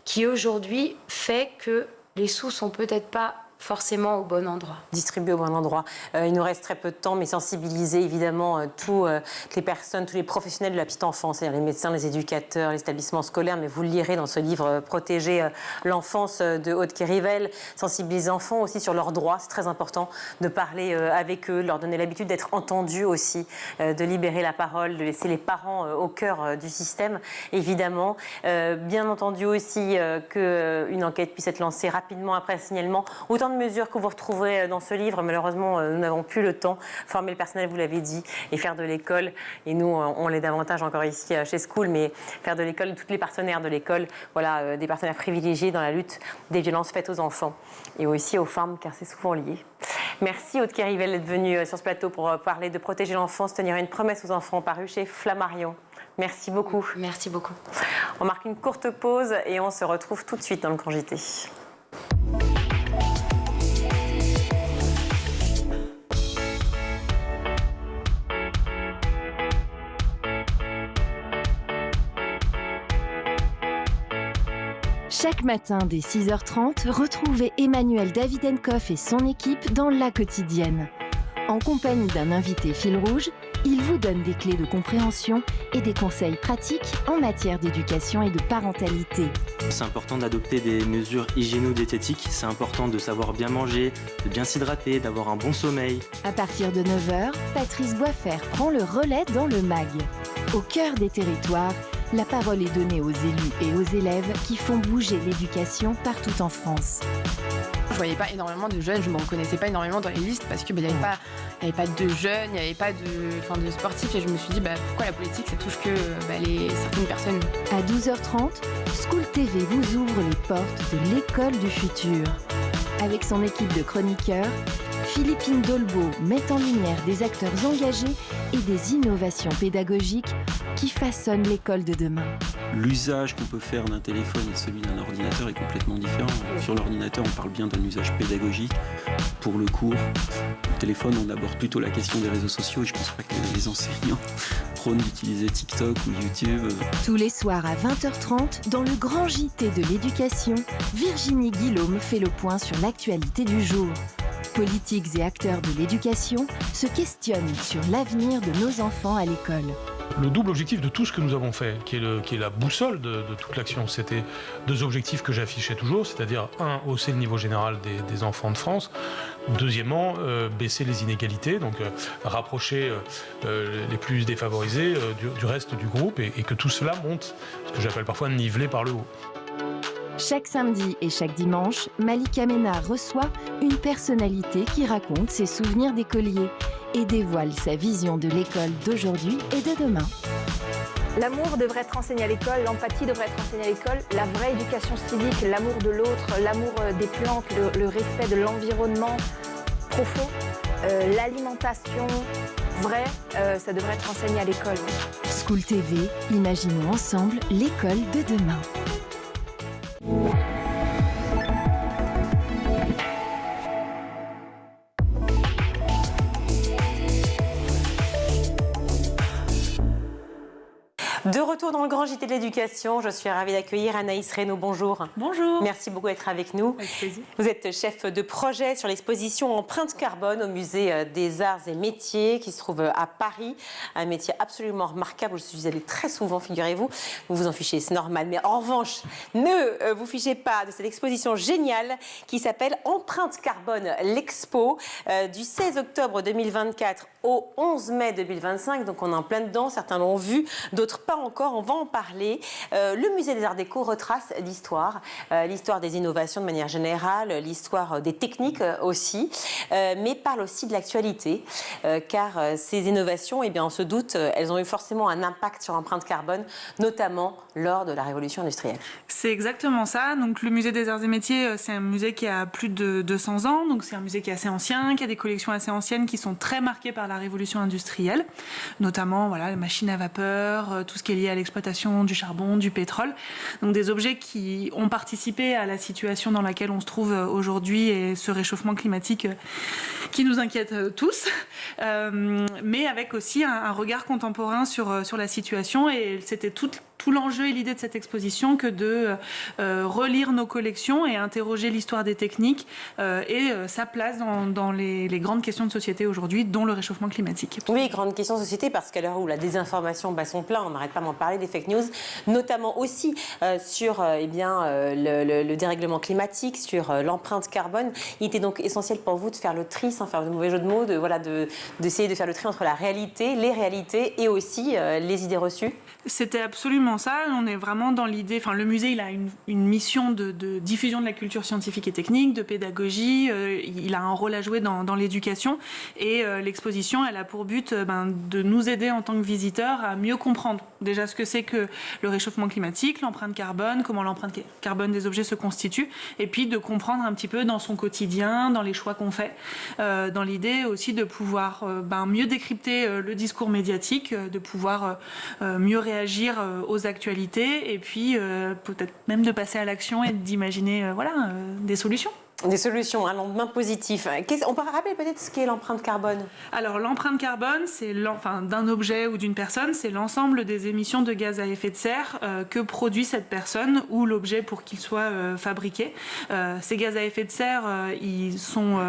qui aujourd'hui fait que les sous sont peut-être pas forcément au bon endroit.
Distribués au bon endroit. Il nous reste très peu de temps, mais sensibiliser évidemment toutes les personnes, tous les professionnels de la petite enfance, c'est-à-dire les médecins, les éducateurs, les établissements scolaires, mais vous le lirez dans ce livre Protéger l'enfance de Aude Kérivel. Sensibiliser les enfants aussi sur leurs droits, c'est très important de parler avec eux, de leur donner l'habitude d'être entendus aussi, de libérer la parole, de laisser les parents au cœur du système, évidemment. Bien entendu aussi qu'une enquête puisse être lancée rapidement après le signalement. Autant de mesures que vous retrouverez dans ce livre. Malheureusement, nous n'avons plus le temps. Former le personnel, vous l'avez dit, et faire de l'école. Et nous, on l'est davantage encore ici chez School, mais faire de l'école, tous les partenaires de l'école, voilà, des partenaires privilégiés dans la lutte des violences faites aux enfants et aussi aux femmes, car c'est souvent lié. Merci Aude Kérivel d'être venue sur ce plateau pour parler de protéger l'enfance, tenir une promesse aux enfants, paru chez Flammarion. Merci beaucoup.
Merci beaucoup.
On marque une courte pause et on se retrouve tout de suite dans le Grand JT.
Chaque matin dès 6h30, retrouvez Emmanuel Davidenkoff et son équipe dans La Quotidienne. En compagnie d'un invité fil rouge, il vous donne des clés de compréhension et des conseils pratiques en matière d'éducation et de parentalité.
C'est important d'adopter des mesures hygiéno-diététiques, c'est important de savoir bien manger, de bien s'hydrater, d'avoir un bon sommeil.
À partir de 9h, Patrice Boisfer prend le relais dans le MAG. Au cœur des territoires, la parole est donnée aux élus et aux élèves qui font bouger l'éducation partout en France.
Je voyais pas énormément de jeunes, je me reconnaissais pas énormément dans les listes parce qu'il n'y avait pas de jeunes, il n'y avait pas de sportifs et je me suis dit pourquoi la politique ça touche que certaines personnes.
À 12h30, School TV vous ouvre les portes de l'école du futur. Avec son équipe de chroniqueurs, Philippine Dolbeau met en lumière des acteurs engagés et des innovations pédagogiques qui façonnent l'école de demain.
L'usage qu'on peut faire d'un téléphone et celui d'un ordinateur est complètement différent. Sur l'ordinateur, on parle bien d'un usage pédagogique. Pour le cours, le téléphone, on aborde plutôt la question des réseaux sociaux et je ne pense pas que les enseignants prônent d'utiliser TikTok ou YouTube.
Tous les soirs à 20h30, dans le grand JT de l'éducation, Virginie Guillaume fait le point sur l'actualité du jour. Politiques et acteurs de l'éducation se questionnent sur l'avenir de nos enfants à l'école.
Le double objectif de tout ce que nous avons fait, qui est la boussole de toute l'action, c'était 2 objectifs que j'affichais toujours, c'est-à-dire 1, hausser le niveau général des enfants de France, 2°, baisser les inégalités, donc rapprocher les plus défavorisés du reste du groupe et que tout cela monte, ce que j'appelle parfois niveler par le haut.
Chaque samedi et chaque dimanche, Malika Ménard reçoit une personnalité qui raconte ses souvenirs d'écolier et dévoile sa vision de l'école d'aujourd'hui et de demain.
L'amour devrait être enseigné à l'école, l'empathie devrait être enseignée à l'école, la vraie éducation civique, l'amour de l'autre, l'amour des plantes, le respect de l'environnement profond, l'alimentation vraie, ça devrait être enseigné à l'école.
School TV, imaginons ensemble l'école de demain.
De retour dans le grand JT de l'éducation, je suis ravie d'accueillir Anaïs Reynaud. Bonjour.
Bonjour.
Merci beaucoup d'être avec nous.
Avec plaisir.
Vous êtes chef de projet sur l'exposition Empreinte Carbone au musée des Arts et Métiers qui se trouve à Paris. Un métier absolument remarquable. Je suis allée très souvent, figurez-vous. Vous vous en fichez, c'est normal. Mais en revanche, ne vous fichez pas de cette exposition géniale qui s'appelle Empreinte Carbone, l'expo du 16 octobre 2024 au 11 mai 2025. Donc on est en plein dedans. Certains l'ont vu, d'autres pas encore, on va en parler. Le musée des Arts Déco retrace l'histoire des innovations de manière générale, l'histoire des techniques aussi, mais parle aussi de l'actualité, car ces innovations, eh bien, on se doute, elles ont eu forcément un impact sur l'empreinte carbone, notamment lors de la révolution industrielle.
C'est exactement ça. Donc, le musée des Arts et Métiers, c'est un musée qui a plus de 200 ans, donc c'est un musée qui est assez ancien, qui a des collections assez anciennes qui sont très marquées par la révolution industrielle, notamment voilà, les machines à vapeur, tout ce qui est lié à l'exploitation du charbon, du pétrole. Donc des objets qui ont participé à la situation dans laquelle on se trouve aujourd'hui et ce réchauffement climatique qui nous inquiète tous, mais avec aussi un regard contemporain sur la situation. Et c'était tout l'enjeu et l'idée de cette exposition que de relire nos collections et interroger l'histoire des techniques et sa place dans les grandes questions de société aujourd'hui, dont le réchauffement climatique.
Oui, grande question de société, parce qu'à l'heure où la désinformation bat son plein, on n'arrête pas d'en parler, des fake news, notamment aussi sur le dérèglement climatique, sur l'empreinte carbone. Il était donc essentiel pour vous de faire le tri, sans faire de mauvais jeu de mots, d'essayer de faire le tri entre la réalité, les réalités et aussi les idées reçues.
C'était absolument ça. On est vraiment dans l'idée. Enfin, le musée, il a une mission de diffusion de la culture scientifique et technique, de pédagogie. Il a un rôle à jouer dans l'éducation. Et l'exposition, elle a pour but de nous aider en tant que visiteurs à mieux comprendre déjà ce que c'est que le réchauffement climatique, l'empreinte carbone, comment l'empreinte carbone des objets se constitue, et puis de comprendre un petit peu dans son quotidien, dans les choix qu'on fait, dans l'idée aussi de pouvoir mieux décrypter le discours médiatique, de pouvoir mieux réagir aux actualités, et puis peut-être même de passer à l'action et d'imaginer des solutions.
Des solutions, un lendemain positif. On peut rappeler peut-être ce qu'est l'empreinte carbone?
Alors l'empreinte carbone, c'est d'un objet ou d'une personne, c'est l'ensemble des émissions de gaz à effet de serre que produit cette personne ou l'objet pour qu'il soit fabriqué. Ces gaz à effet de serre, ils sont,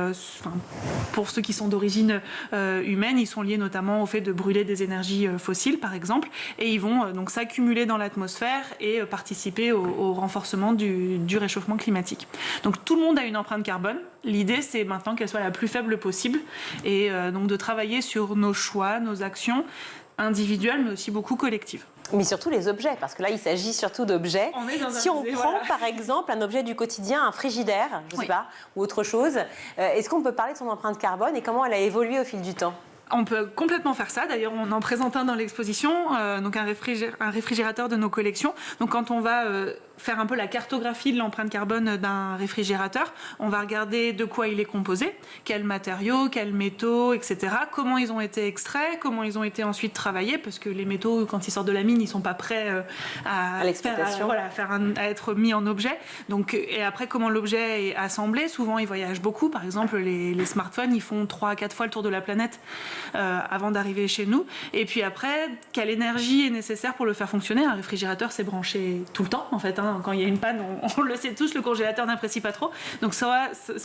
pour ceux qui sont d'origine humaine, ils sont liés notamment au fait de brûler des énergies fossiles, par exemple, et ils vont donc s'accumuler dans l'atmosphère et participer au renforcement du réchauffement climatique. Donc tout le monde a une empreinte carbone. L'idée, c'est maintenant qu'elle soit la plus faible possible et donc de travailler sur nos choix, nos actions individuelles, mais aussi beaucoup collectives.
Mais surtout les objets, parce que là, il s'agit surtout d'objets. Si on prend, par exemple, un objet du quotidien, un frigidaire, je ne sais pas, ou autre chose, est-ce qu'on peut parler de son empreinte carbone et comment elle a évolué au fil du temps ?
On peut complètement faire ça. D'ailleurs, on en présente un dans l'exposition, donc un réfrigérateur de nos collections. Donc, quand on va faire un peu la cartographie de l'empreinte carbone d'un réfrigérateur. On va regarder de quoi il est composé, quels matériaux, quels métaux, etc. Comment ils ont été extraits, comment ils ont été ensuite travaillés, parce que les métaux, quand ils sortent de la mine, ils ne sont pas prêts à l'exploitation, à être mis en objet. Donc, et après, comment l'objet est assemblé. Souvent, ils voyagent beaucoup. Par exemple, les smartphones, ils font 3 à 4 fois le tour de la planète avant d'arriver chez nous. Et puis après, quelle énergie est nécessaire pour le faire fonctionner? Un réfrigérateur, c'est branché tout le temps, en fait. Quand il y a une panne, on le sait tous, le congélateur n'apprécie pas trop. Donc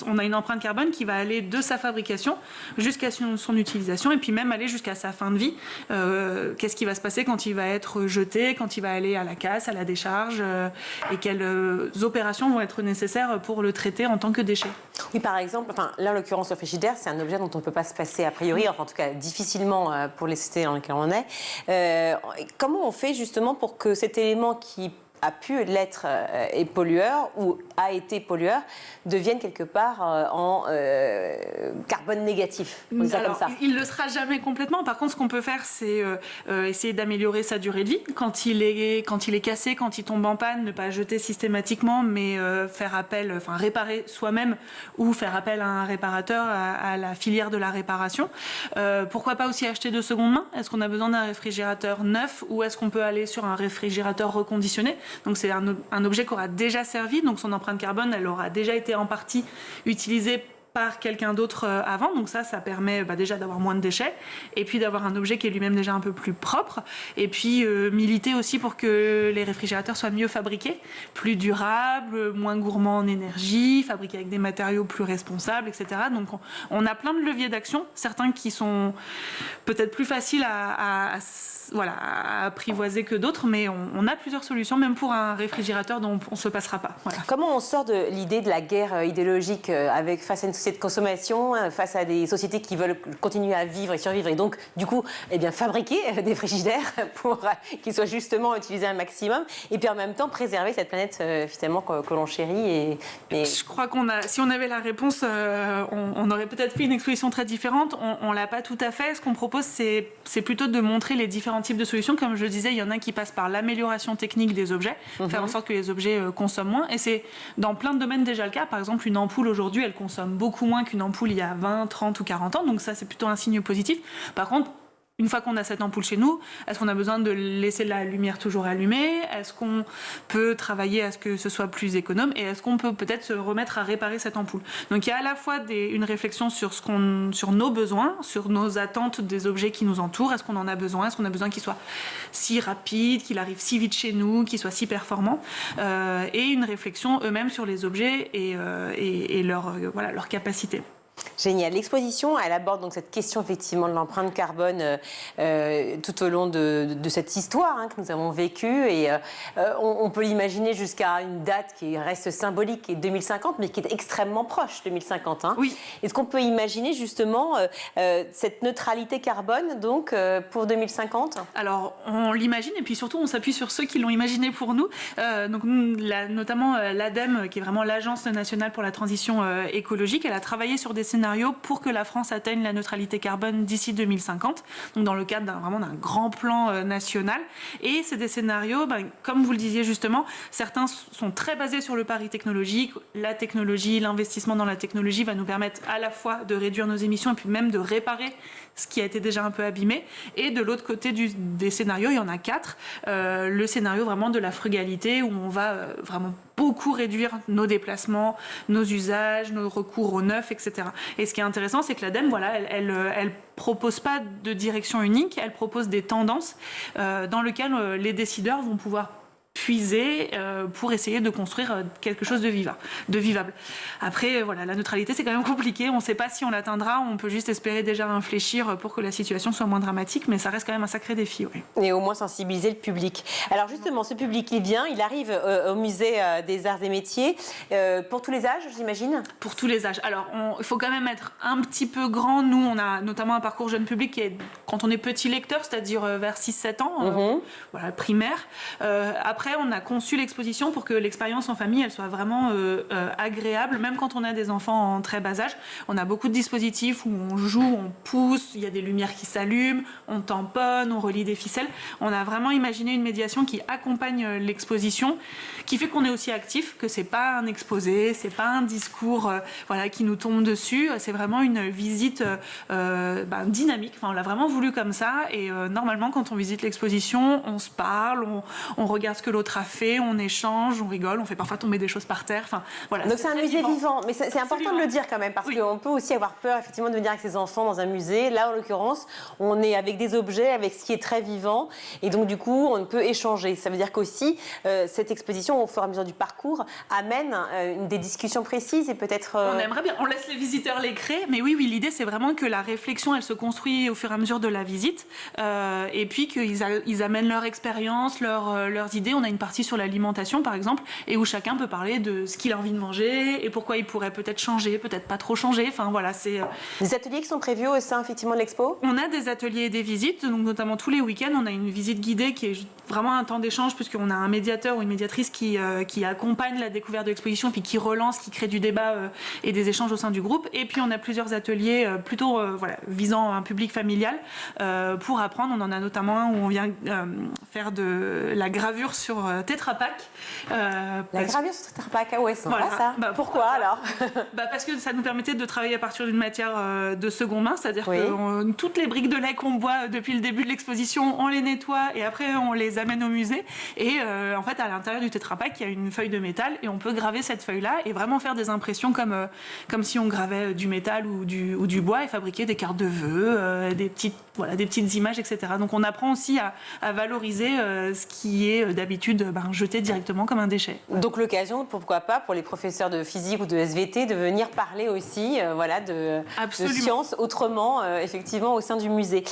on a une empreinte carbone qui va aller de sa fabrication jusqu'à son utilisation et puis même aller jusqu'à sa fin de vie. Qu'est-ce qui va se passer quand il va être jeté, quand il va aller à la casse, à la décharge et quelles opérations vont être nécessaires pour le traiter en tant que déchet.
Oui, par exemple, là en l'occurrence le frigidaire, c'est un objet dont on ne peut pas se passer a priori, enfin en tout cas difficilement pour les sociétés dans lesquelles on est. Comment on fait justement pour que cet élément qui a pu l'être et pollueur ou a été pollueur devienne quelque part en carbone négatif.
Alors, comme ça. Il ne le sera jamais complètement. Par contre, ce qu'on peut faire, c'est essayer d'améliorer sa durée de vie. Quand il est cassé, quand il tombe en panne, ne pas jeter systématiquement, mais réparer soi-même ou faire appel à un réparateur, à la filière de la réparation. Pourquoi pas aussi acheter de seconde main? Est-ce qu'on a besoin d'un réfrigérateur neuf ou est-ce qu'on peut aller sur un réfrigérateur reconditionné? Donc c'est un objet qui aura déjà servi, donc son empreinte carbone, elle aura déjà été en partie utilisée par quelqu'un d'autre avant, donc ça permet déjà d'avoir moins de déchets et puis d'avoir un objet qui est lui-même déjà un peu plus propre et puis militer aussi pour que les réfrigérateurs soient mieux fabriqués, plus durables, moins gourmands en énergie, fabriqués avec des matériaux plus responsables, etc. Donc on a plein de leviers d'action, certains qui sont peut-être plus faciles à apprivoiser que d'autres, mais on a plusieurs solutions, même pour un réfrigérateur dont on ne se passera pas. Voilà.
Comment on sort de l'idée de la guerre idéologique face à une société de consommation, face à des sociétés qui veulent continuer à vivre et survivre et donc, du coup, fabriquer des frigidaires pour qu'ils soient justement utilisés un maximum et puis en même temps préserver cette planète finalement que l'on chérit
Je crois si on avait la réponse, on aurait peut-être fait une exposition très différente. On ne l'a pas tout à fait. Ce qu'on propose, c'est plutôt de montrer les différents types de solutions. Comme je le disais, il y en a qui passent par l'amélioration technique des objets, faire en sorte que les objets consomment moins. Et c'est dans plein de domaines déjà le cas. Par exemple, une ampoule aujourd'hui, elle consomme beaucoup moins qu'une ampoule il y a 20, 30 ou 40 ans. Donc ça, c'est plutôt un signe positif. Par contre, une fois qu'on a cette ampoule chez nous, est-ce qu'on a besoin de laisser la lumière toujours allumée? Est-ce qu'on peut travailler à ce que ce soit plus économe? Et est-ce qu'on peut peut-être se remettre à réparer cette ampoule? Donc il y a à la fois une réflexion sur nos besoins, sur nos attentes des objets qui nous entourent. Est-ce qu'on en a besoin? Est-ce qu'on a besoin qu'il soit si rapide, qu'il arrive si vite chez nous, qu'il soit si performant? Et une réflexion eux-mêmes sur les objets et leur capacité.
Génial. L'exposition, elle aborde donc cette question effectivement de l'empreinte carbone tout au long de cette histoire que nous avons vécue et on peut l'imaginer jusqu'à une date qui reste symbolique, qui est 2050, mais qui est extrêmement proche, 2050.
Oui.
Est-ce qu'on peut imaginer justement cette neutralité carbone donc pour 2050?
Alors on l'imagine et puis surtout on s'appuie sur ceux qui l'ont imaginé pour nous. Donc notamment l'ADEME, qui est vraiment l'Agence nationale pour la transition écologique, elle a travaillé sur des scénarios pour que la France atteigne la neutralité carbone d'ici 2050, donc dans le cadre d'un grand plan national. Et c'est des scénarios, comme vous le disiez justement, certains sont très basés sur le pari technologique. La technologie, l'investissement dans la technologie va nous permettre à la fois de réduire nos émissions et puis même de réparer ce qui a été déjà un peu abîmé. Et de l'autre côté des scénarios, il y en a 4. Le scénario vraiment de la frugalité, où on va vraiment beaucoup réduire nos déplacements, nos usages, nos recours au neuf, etc. Et ce qui est intéressant, c'est que l'ADEME, elle propose pas de direction unique, elle propose des tendances dans lesquelles les décideurs vont pouvoir puiser pour essayer de construire quelque chose de vivable. Après, la neutralité, c'est quand même compliqué. On ne sait pas si on l'atteindra. On peut juste espérer déjà infléchir pour que la situation soit moins dramatique, mais ça reste quand même un sacré défi. Oui.
Et au moins sensibiliser le public. Alors justement, ce public, il arrive au musée des Arts et Métiers pour tous les âges, j'imagine? Pour
tous les âges. Alors, il faut quand même être un petit peu grand. Nous, on a notamment un parcours jeune public qui est, quand on est petit lecteur, c'est-à-dire vers 6-7 ans, primaire. Après, après, on a conçu l'exposition pour que l'expérience en famille, elle soit vraiment agréable, même quand on a des enfants en très bas âge. On a beaucoup de dispositifs où on joue, on pousse, il y a des lumières qui s'allument, on tamponne, on relie des ficelles. On a vraiment imaginé une médiation qui accompagne l'exposition, qui fait qu'on est aussi actif, que c'est pas un exposé, c'est pas un discours qui nous tombe dessus. C'est vraiment une visite dynamique. Enfin, on l'a vraiment voulu comme ça. Et normalement, quand on visite l'exposition, on se parle, on regarde ce que l'autre a fait, on échange, on rigole, on fait parfois tomber des choses par terre. Enfin, voilà.
Donc c'est un musée vivant, mais c'est important de le dire quand même, parce qu'on peut aussi avoir peur effectivement de venir avec ses enfants dans un musée. Là, en l'occurrence, on est avec des objets, avec ce qui est très vivant, et donc du coup, on peut échanger. Ça veut dire qu'aussi, cette exposition, au fur et à mesure du parcours, amène des discussions précises et peut-être...
On aimerait bien, on laisse les visiteurs les créer, mais oui, l'idée c'est vraiment que la réflexion, elle se construit au fur et à mesure de la visite, et puis qu'ils amènent leur expérience, leurs idées. On a une partie sur l'alimentation, par exemple, et où chacun peut parler de ce qu'il a envie de manger et pourquoi il pourrait peut-être changer, peut-être pas trop changer. Enfin voilà, c'est
des ateliers qui sont prévus au sein effectivement de l'expo.
On a des ateliers et des visites, donc notamment tous les week-ends, on a une visite guidée qui est vraiment un temps d'échange, puisqu'on a un médiateur ou une médiatrice qui accompagne la découverte de l'exposition, puis qui relance, qui crée du débat et des échanges au sein du groupe. Et puis on a plusieurs ateliers plutôt visant un public familial pour apprendre. On en a notamment un où on vient faire de la gravure sur Tetra Pak.
La gravure sur Tetra Pak, ouais, c'est voilà. Ça. Pourquoi alors?
Parce que ça nous permettait de travailler à partir d'une matière de seconde main, c'est-à-dire que toutes les briques de lait qu'on boit depuis le début de l'exposition, on les nettoie et après on les amène au musée. Et en fait, à l'intérieur du Tetra Pak, il y a une feuille de métal et on peut graver cette feuille-là et vraiment faire des impressions comme si on gravait du métal ou du bois et fabriquer des cartes de vœux, des petites images, etc. Donc on apprend aussi à valoriser ce qui est d'habitude jeté directement comme un déchet.
Donc l'occasion, pourquoi pas, pour les professeurs de physique ou de SVT, de venir parler aussi de sciences autrement, effectivement, au sein du musée.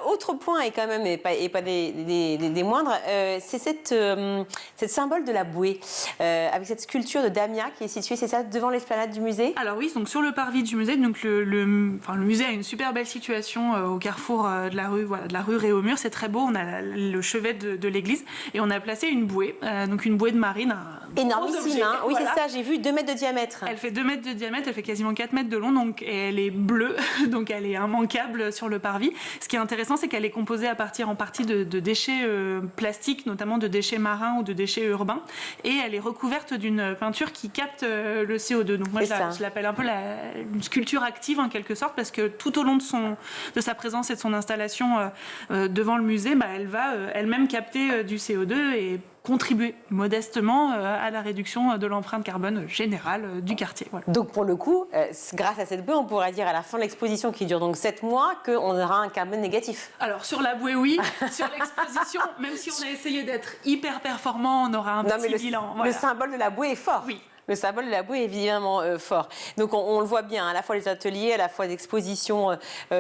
Autre point, et quand même, et pas des moindres, c'est cette symbole de la bouée, avec cette sculpture de Damia qui est située, c'est ça, devant l'esplanade du musée?
Alors oui, donc sur le parvis du musée, donc le musée a une super belle situation au carrefour de la rue Réaumur. C'est très beau, on a le chevet de l'église et on a placé une bouée, donc une bouée de marine.
Énormissime, hein. Oui, voilà. C'est ça, j'ai vu 2 mètres de diamètre.
Elle fait 2 mètres de diamètre, elle fait quasiment 4 mètres de long, donc elle est bleue, donc elle est immanquable sur le parvis. Ce qui est intéressant, c'est qu'elle est composée à partir en partie de déchets plastiques, notamment de déchets marins ou de déchets urbains, et elle est recouverte d'une peinture qui capte le CO2. Donc moi, je l'appelle un peu une sculpture active en quelque sorte, parce que tout au long de sa présence et de son installation devant le musée, elle va elle-même capter du CO2 et contribuer modestement à la réduction de l'empreinte carbone générale du quartier. Voilà.
Donc pour le coup, grâce à cette bouée, on pourra dire à la fin de l'exposition qui dure donc 7 mois qu'on aura un carbone négatif.
Alors sur la bouée, oui. Sur l'exposition, même si on a essayé d'être hyper performant, on aura un petit bilan.
Voilà. Le symbole de la bouée est fort.
Oui.
Le symbole de la bouée est évidemment fort. Donc on le voit bien, à la fois les ateliers, à la fois des expositions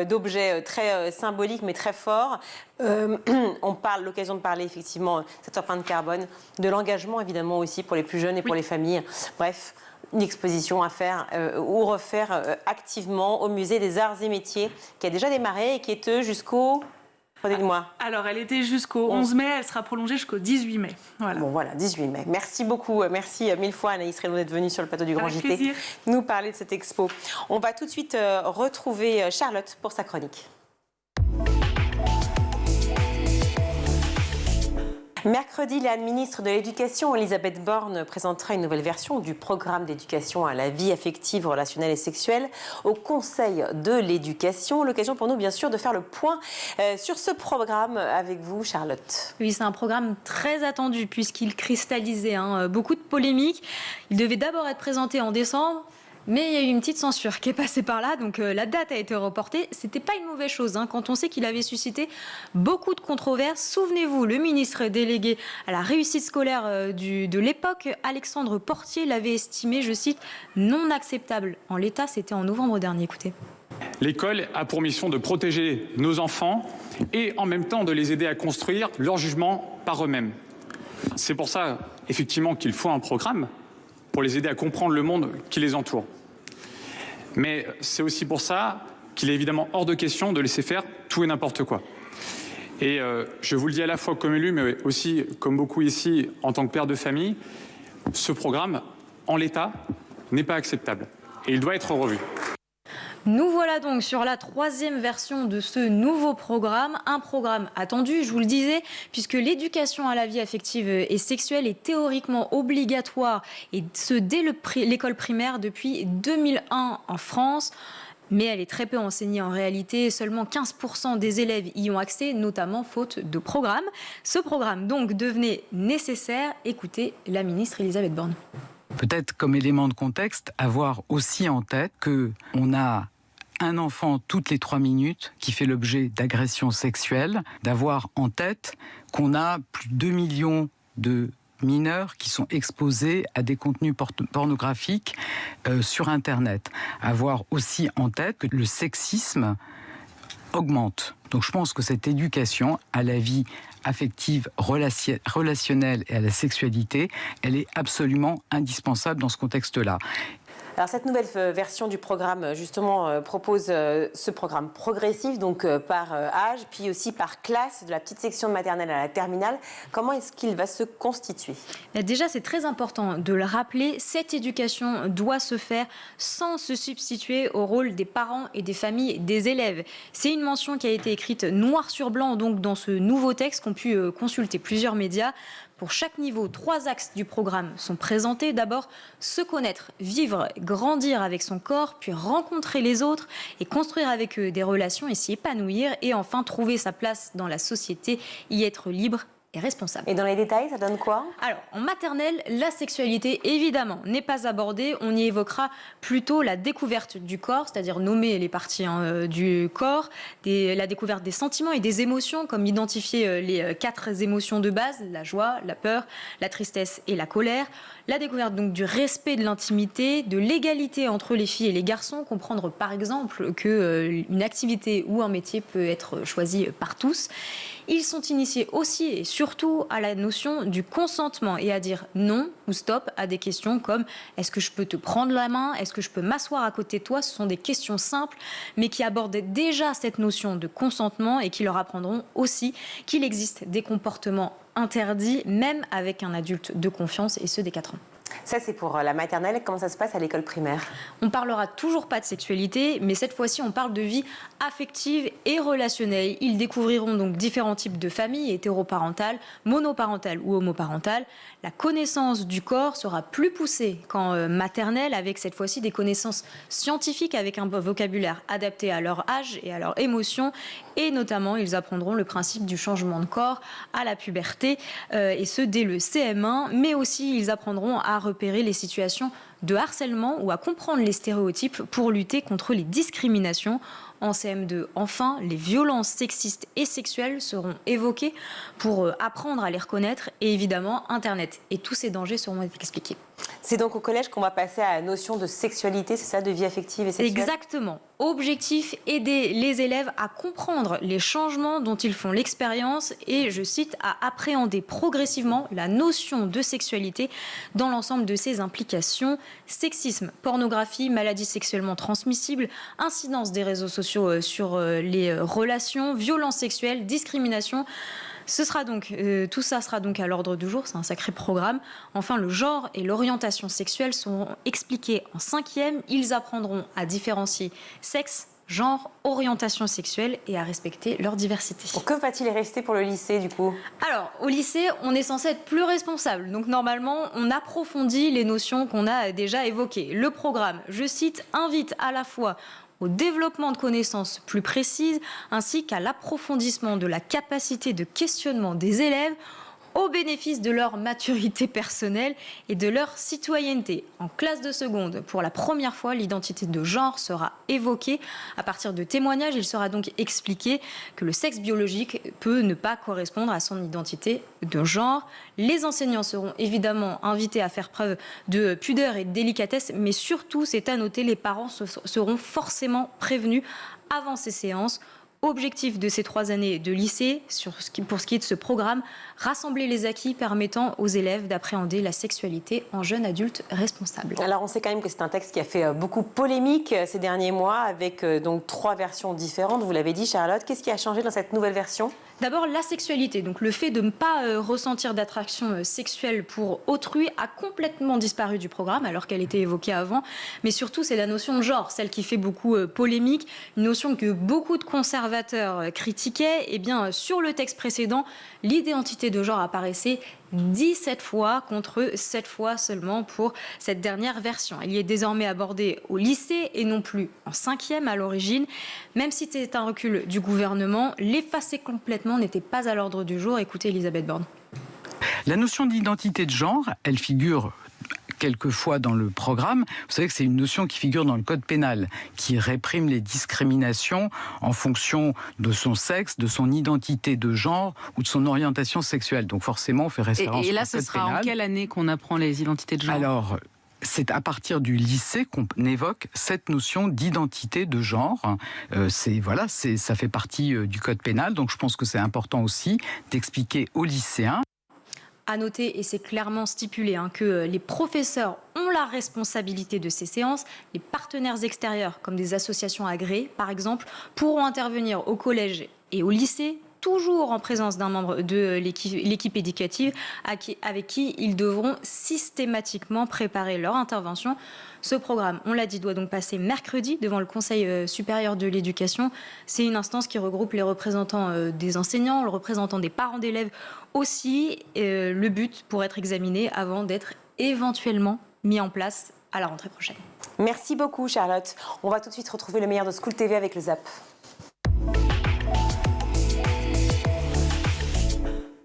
d'objets très symboliques mais très forts. On parle, l'occasion de parler effectivement de cette empreinte carbone, de l'engagement évidemment aussi pour les plus jeunes et pour les familles. Bref, une exposition à faire ou refaire activement au musée des Arts et Métiers qui a déjà démarré et qui est jusqu'au...
Alors, elle était jusqu'au 11 mai, elle sera prolongée jusqu'au 18 mai. Voilà.
Bon, voilà, 18 mai. Merci beaucoup. Merci 1000 fois, Anaïs Reynaud, d'être venue sur le plateau du Grand JT nous parler de cette expo. On va tout de suite retrouver Charlotte pour sa chronique. Mercredi, la ministre de l'Éducation, Elisabeth Borne, présentera une nouvelle version du programme d'éducation à la vie affective, relationnelle et sexuelle au Conseil de l'éducation. L'occasion pour nous, bien sûr, de faire le point sur ce programme avec vous, Charlotte.
Oui, c'est un programme très attendu puisqu'il cristallisait beaucoup de polémiques. Il devait d'abord être présenté en décembre. Mais il y a eu une petite censure qui est passée par là, donc la date a été reportée. C'était pas une mauvaise chose, quand on sait qu'il avait suscité beaucoup de controverses. Souvenez-vous, le ministre délégué à la réussite scolaire de l'époque, Alexandre Portier, l'avait estimé, je cite, non acceptable. En l'état, c'était en novembre dernier, écoutez.
L'école a pour mission de protéger nos enfants et en même temps de les aider à construire leur jugement par eux-mêmes. C'est pour ça, effectivement, qu'il faut un programme pour les aider à comprendre le monde qui les entoure. Mais c'est aussi pour ça qu'il est évidemment hors de question de laisser faire tout et n'importe quoi. Et je vous le dis à la fois comme élu, mais aussi comme beaucoup ici en tant que père de famille, ce programme, en l'état, n'est pas acceptable. Et il doit être revu.
Nous voilà donc sur la 3e version de ce nouveau programme, un programme attendu, je vous le disais, puisque l'éducation à la vie affective et sexuelle est théoriquement obligatoire, et ce dès l'école primaire depuis 2001 en France. Mais elle est très peu enseignée en réalité. Seulement 15% des élèves y ont accès, notamment faute de programme. Ce programme donc devenait nécessaire. Écoutez la ministre Elisabeth Borne.
Peut-être comme élément de contexte, avoir aussi en tête qu'on a un enfant toutes les 3 minutes qui fait l'objet d'agressions sexuelles, d'avoir en tête qu'on a plus de 2 millions de mineurs qui sont exposés à des contenus pornographiques sur Internet. Avoir aussi en tête que le sexisme augmente. Donc je pense que cette éducation à la vie affective, relationnelle et à la sexualité, elle est absolument indispensable dans ce contexte-là.
Alors cette nouvelle version du programme, justement, propose ce programme progressif, donc par âge, puis aussi par classe, de la petite section de maternelle à la terminale. Comment est-ce qu'il va se constituer ?
Déjà, c'est très important de le rappeler, cette éducation doit se faire sans se substituer au rôle des parents et des familles des élèves. C'est une mention qui a été écrite noir sur blanc donc dans ce nouveau texte qu'ont pu consulter plusieurs médias. Pour chaque niveau, 3 axes du programme sont présentés. D'abord, se connaître, vivre, grandir avec son corps, puis rencontrer les autres et construire avec eux des relations et s'y épanouir. Et enfin, trouver sa place dans la société, y être libre et responsable.
Et dans les détails, ça donne quoi ?
Alors, en maternelle, la sexualité, évidemment, n'est pas abordée. On y évoquera plutôt la découverte du corps, c'est-à-dire nommer les parties du corps, la découverte des sentiments et des émotions, comme identifier les 4 émotions de base, la joie, la peur, la tristesse et la colère. La découverte donc du respect de l'intimité, de l'égalité entre les filles et les garçons, comprendre par exemple qu'une activité ou un métier peut être choisi par tous. Ils sont initiés aussi et surtout à la notion du consentement et à dire non ou stop à des questions comme « est-ce que je peux te prendre la main ? Est-ce que je peux m'asseoir à côté de toi ?» Ce sont des questions simples mais qui abordent déjà cette notion de consentement et qui leur apprendront aussi qu'il existe des comportements interdits même avec un adulte de confiance et ceux des 4 ans.
Ça, c'est pour la maternelle. Comment ça se passe à l'école primaire ?
On parlera toujours pas de sexualité, mais cette fois-ci, on parle de vie affective et relationnelle. Ils découvriront donc différents types de familles, hétéroparentales, monoparentales ou homoparentales. La connaissance du corps sera plus poussée qu'en maternelle, avec cette fois-ci des connaissances scientifiques, avec un vocabulaire adapté à leur âge et à leurs émotions. Et notamment, ils apprendront le principe du changement de corps à la puberté, et ce dès le CM1, mais aussi ils apprendront à repérer les situations de harcèlement ou à comprendre les stéréotypes pour lutter contre les discriminations. En CM2, enfin, les violences sexistes et sexuelles seront évoquées pour apprendre à les reconnaître et évidemment, Internet et tous ces dangers seront expliqués.
C'est donc au collège qu'on va passer à la notion de sexualité, c'est ça, de vie affective et sexuelle ?
Exactement. Objectif, aider les élèves à comprendre les changements dont ils font l'expérience et, je cite, à appréhender progressivement la notion de sexualité dans l'ensemble de ses implications. Sexisme, pornographie, maladies sexuellement transmissibles, incidence des réseaux sociaux sur les relations, violences sexuelles, discrimination. Tout ça sera donc à l'ordre du jour, c'est un sacré programme. Enfin, le genre et l'orientation sexuelle seront expliqués en 5e. Ils apprendront à différencier sexe, genre, orientation sexuelle et à respecter leur diversité.
Que va-t-il rester pour le lycée du coup ?
Alors, au lycée, on est censé être plus responsable. Donc normalement, on approfondit les notions qu'on a déjà évoquées. Le programme, je cite, invite à la fois au développement de connaissances plus précises, ainsi qu'à l'approfondissement de la capacité de questionnement des élèves au bénéfice de leur maturité personnelle et de leur citoyenneté. En classe de seconde, pour la première fois, l'identité de genre sera évoquée. À partir de témoignages, il sera donc expliqué que le sexe biologique peut ne pas correspondre à son identité de genre. Les enseignants seront évidemment invités à faire preuve de pudeur et de délicatesse, mais surtout, c'est à noter, les parents seront forcément prévenus avant ces séances. Objectif de ces 3 années de lycée, pour ce qui est de ce programme, rassembler les acquis permettant aux élèves d'appréhender la sexualité en jeune adulte responsable.
Alors on sait quand même que c'est un texte qui a fait beaucoup polémique ces derniers mois avec donc 3 versions différentes. Vous l'avez dit, Charlotte, qu'est-ce qui a changé dans cette nouvelle version ?
D'abord, la sexualité, donc le fait de ne pas ressentir d'attraction sexuelle pour autrui a complètement disparu du programme alors qu'elle était évoquée avant. Mais surtout, c'est la notion de genre, celle qui fait beaucoup polémique, une notion que beaucoup de conservateurs critiquaient. Et bien, sur le texte précédent, l'identité de genre apparaissait 17 fois contre 7 fois seulement pour cette dernière version. Elle y est désormais abordée au lycée et non plus en 5e à l'origine. Même si c'était un recul du gouvernement, l'effacer complètement n'était pas à l'ordre du jour. Écoutez Elisabeth Borne.
La notion d'identité de genre, elle figure quelquefois dans le programme. Vous savez que c'est une notion qui figure dans le code pénal, qui réprime les discriminations en fonction de son sexe, de son identité de genre ou de son orientation sexuelle. Donc forcément, on fait référence au code pénal.
Et là, ce sera en quelle année qu'on apprend les identités de genre ?
Alors, c'est à partir du lycée qu'on évoque cette notion d'identité de genre. Ça fait partie du code pénal, donc je pense que c'est important aussi d'expliquer aux lycéens.
À noter, et c'est clairement stipulé, que les professeurs ont la responsabilité de ces séances. Les partenaires extérieurs, comme des associations agréées, par exemple, pourront intervenir au collège et au lycée, toujours en présence d'un membre de l'équipe éducative avec qui ils devront systématiquement préparer leur intervention. Ce programme, on l'a dit, doit donc passer mercredi devant le Conseil supérieur de l'éducation. C'est une instance qui regroupe les représentants des enseignants, le représentant des parents d'élèves aussi. Le but pour être examiné avant d'être éventuellement mis en place à la rentrée prochaine.
Merci beaucoup Charlotte. On va tout de suite retrouver le meilleur de School TV avec le ZAP.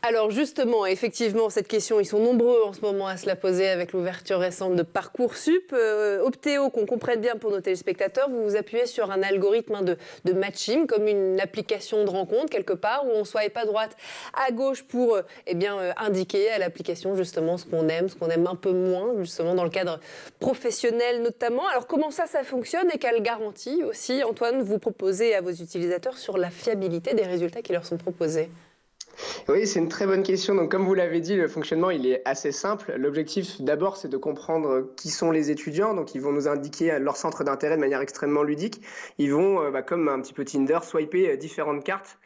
Alors justement, effectivement, cette question, ils sont nombreux en ce moment à se la poser avec l'ouverture récente de Parcoursup. Optéo, qu'on comprenne bien pour nos téléspectateurs, vous vous appuyez sur un algorithme de matching, comme une application de rencontre quelque part, où on swipe à droite, à gauche pour indiquer à l'application justement ce qu'on aime un peu moins, justement dans le cadre professionnel notamment. Alors comment ça fonctionne et quelle garantie aussi, Antoine, vous proposez à vos utilisateurs sur la fiabilité des résultats qui leur sont proposés ?
Oui, c'est une très bonne question. Donc, comme vous l'avez dit, le fonctionnement, il est assez simple. L'objectif, d'abord, c'est de comprendre qui sont les étudiants. Donc, ils vont nous indiquer leur centre d'intérêt de manière extrêmement ludique. Ils vont, comme un petit peu Tinder, swiper différentes cartes.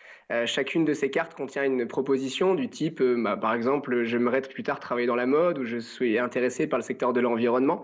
Chacune de ces cartes contient une proposition du type, par exemple, j'aimerais plus tard travailler dans la mode ou je suis intéressé par le secteur de l'environnement.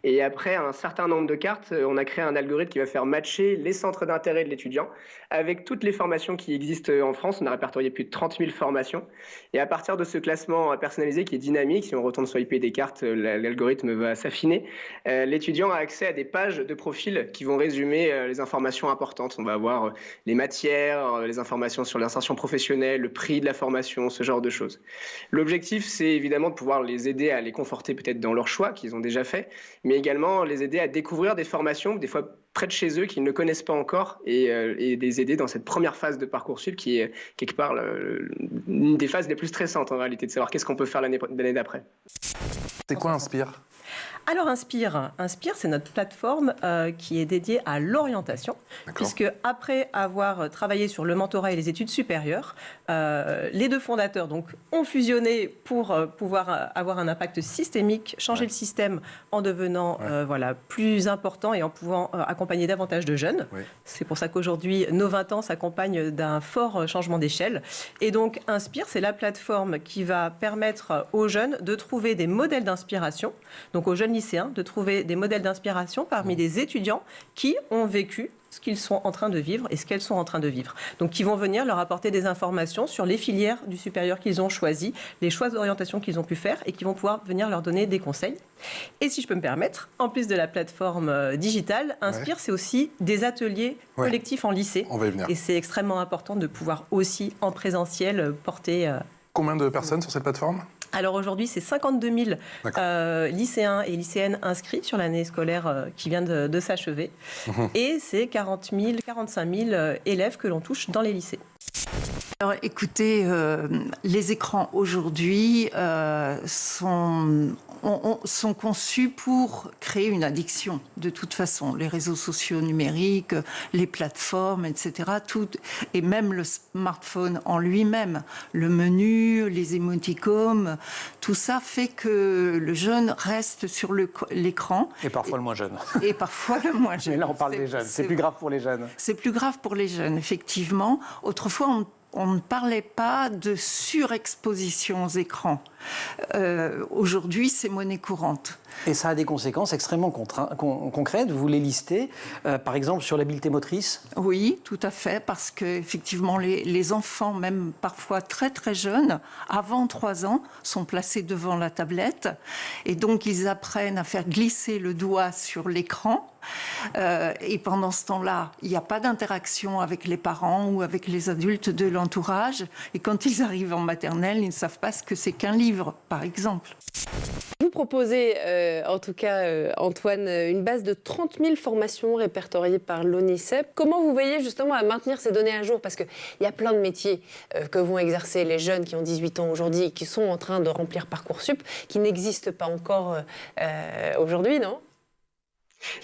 Et après un certain nombre de cartes, on a créé un algorithme qui va faire matcher les centres d'intérêt de l'étudiant avec toutes les formations qui existent en France. On a répertorié plus de 30 000 formations. Et à partir de ce classement personnalisé qui est dynamique, si on retourne swiper des cartes, l'algorithme va s'affiner. L'étudiant a accès à des pages de profil qui vont résumer les informations importantes. On va avoir les matières, les informations sur l'insertion professionnelle, le prix de la formation, ce genre de choses. L'objectif, c'est évidemment de pouvoir les aider à les conforter peut-être dans leur choix qu'ils ont déjà fait, mais également les aider à découvrir des formations, des fois près de chez eux, qu'ils ne connaissent pas encore, et les aider dans cette première phase de Parcoursup qui est quelque part une des phases les plus stressantes en réalité, de savoir qu'est-ce qu'on peut faire l'année d'après.
C'est quoi Inspire ?
Alors Inspire, c'est notre plateforme qui est dédiée à l'orientation, puisque après avoir travaillé sur le mentorat et les études supérieures, les deux fondateurs ont fusionné pour pouvoir avoir un impact systémique, changer le système en devenant plus important et en pouvant accompagner davantage de jeunes. C'est pour ça qu'aujourd'hui, nos 20 ans s'accompagnent d'un fort changement d'échelle. Et donc Inspire, c'est la plateforme qui va permettre aux jeunes de trouver des modèles d'inspiration, donc aux jeunes lycéens, de trouver des modèles d'inspiration parmi des étudiants qui ont vécu ce qu'ils sont en train de vivre et ce qu'elles sont en train de vivre. Donc, qui vont venir leur apporter des informations sur les filières du supérieur qu'ils ont choisies, les choix d'orientation qu'ils ont pu faire et qui vont pouvoir venir leur donner des conseils. Et si je peux me permettre, en plus de la plateforme digitale, Inspire, c'est aussi des ateliers collectifs en lycée. On va y venir. Et c'est extrêmement important de pouvoir aussi, en présentiel, porter...
Combien de personnes sur cette plateforme ?
Alors aujourd'hui, c'est 52 000 lycéens et lycéennes inscrits sur l'année scolaire qui vient de s'achever. Et c'est 40 000, 45 000 élèves que l'on touche dans les lycées.
Alors écoutez, les écrans aujourd'hui
sont conçus pour créer une addiction, de toute façon. Les réseaux sociaux numériques, les plateformes, etc. Et même le smartphone en lui-même, le menu, les émoticônes, tout ça fait que le jeune reste sur l'écran.
Et parfois le moins jeune.
Et parfois le moins jeune.
Mais là, on parle des jeunes. C'est plus grave pour les jeunes.
C'est plus grave pour les jeunes, effectivement. Autrefois, on ne parlait pas de surexposition aux écrans. Aujourd'hui, c'est monnaie courante.
Et ça a des conséquences extrêmement concrètes. Vous les listez, par exemple, sur l'habileté motrice?
Oui, tout à fait, parce qu'effectivement, les enfants, même parfois très très jeunes, avant 3 ans, sont placés devant la tablette. Et donc, ils apprennent à faire glisser le doigt sur l'écran. Et pendant ce temps-là, il n'y a pas d'interaction avec les parents ou avec les adultes de l'entourage. Et quand ils arrivent en maternelle, ils ne savent pas ce que c'est qu'un livre, par exemple.
Vous proposez, en tout cas, Antoine, une base de 30 000 formations répertoriées par l'ONICEP. Comment vous voyez justement à maintenir ces données à jour? Parce qu'il y a plein de métiers que vont exercer les jeunes qui ont 18 ans aujourd'hui et qui sont en train de remplir Parcoursup, qui n'existent pas encore aujourd'hui, non?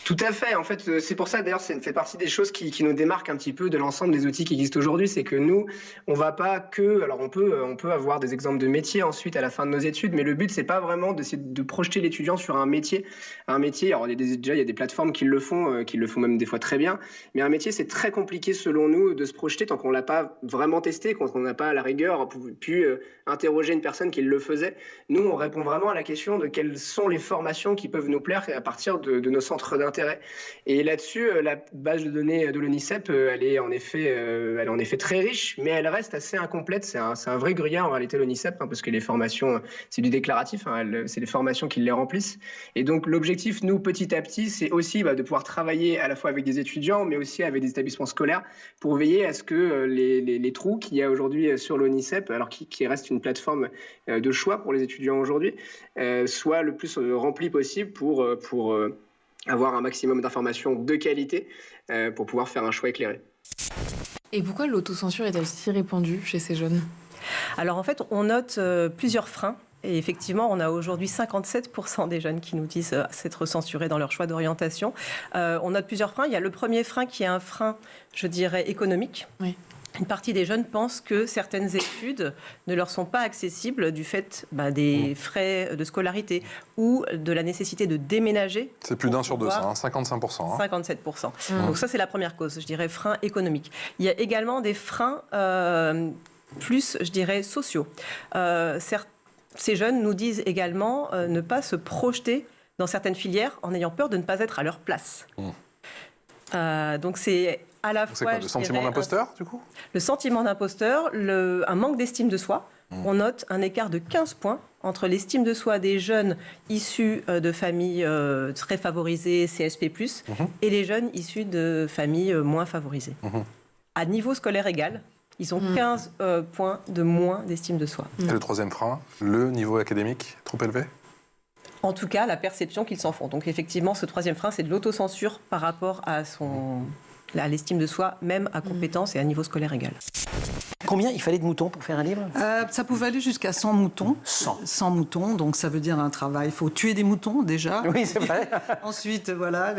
Tout à fait. En fait, c'est pour ça, d'ailleurs, ça fait partie des choses qui nous démarquent un petit peu de l'ensemble des outils qui existent aujourd'hui. C'est que nous, on va pas que... Alors, on peut avoir des exemples de métiers ensuite à la fin de nos études, mais le but, c'est pas vraiment de projeter l'étudiant sur un métier. Un métier, alors déjà, il y a des plateformes qui le font même des fois très bien, mais un métier, c'est très compliqué, selon nous, de se projeter tant qu'on l'a pas vraiment testé, quand on n'a pas, à la rigueur, pu interroger une personne qui le faisait. Nous, on répond vraiment à la question de quelles sont les formations qui peuvent nous plaire à partir de nos centres d'intérêt. Et là-dessus, la base de données de l'ONICEP, elle est en effet très riche, mais elle reste assez incomplète. C'est un vrai gruyère en réalité, l'ONICEP, parce que les formations, c'est du déclaratif, c'est les formations qui les remplissent. Et donc l'objectif, nous, petit à petit, c'est aussi de pouvoir travailler à la fois avec des étudiants, mais aussi avec des établissements scolaires, pour veiller à ce que les trous qu'il y a aujourd'hui sur l'ONICEP, alors qui reste une plateforme de choix pour les étudiants aujourd'hui, soient le plus remplis possible pour avoir un maximum d'informations de qualité pour pouvoir faire un choix éclairé.
Et pourquoi l'autocensure est-elle si répandue chez ces jeunes?
Alors en fait, on note plusieurs freins. Et effectivement, on a aujourd'hui 57% des jeunes qui nous disent s'être censurés dans leur choix d'orientation. On note plusieurs freins. Il y a le premier frein qui est un frein, je dirais, économique. Oui. Une partie des jeunes pensent que certaines études ne leur sont pas accessibles du fait des frais de scolarité ou de la nécessité de déménager.
C'est plus d'un sur deux, ça, 55%.
57%. Donc ça, c'est la première cause, je dirais, frein économique. Il y a également des freins plus, je dirais, sociaux. Ces jeunes nous disent également ne pas se projeter dans certaines filières en ayant peur de ne pas être à leur place. Donc c'est à la fois...
C'est quoi, le sentiment d'imposteur, du coup?
Le sentiment d'imposteur, un manque d'estime de soi. On note un écart de 15 points entre l'estime de soi des jeunes issus de familles très favorisées, CSP+, et les jeunes issus de familles moins favorisées. À niveau scolaire égal, ils ont 15 points de moins d'estime de soi.
Et le troisième frein, le niveau académique trop élevé?
En tout cas, la perception qu'ils s'en font. Donc effectivement, ce troisième frein, c'est de l'autocensure par rapport à l'estime de soi, même à compétence et à niveau scolaire égal.
Combien il fallait de moutons pour faire un livre?
Ça pouvait aller jusqu'à 100 moutons. 100 moutons, donc ça veut dire un travail. Il faut tuer des moutons déjà.
Oui, c'est vrai.
Ensuite, voilà,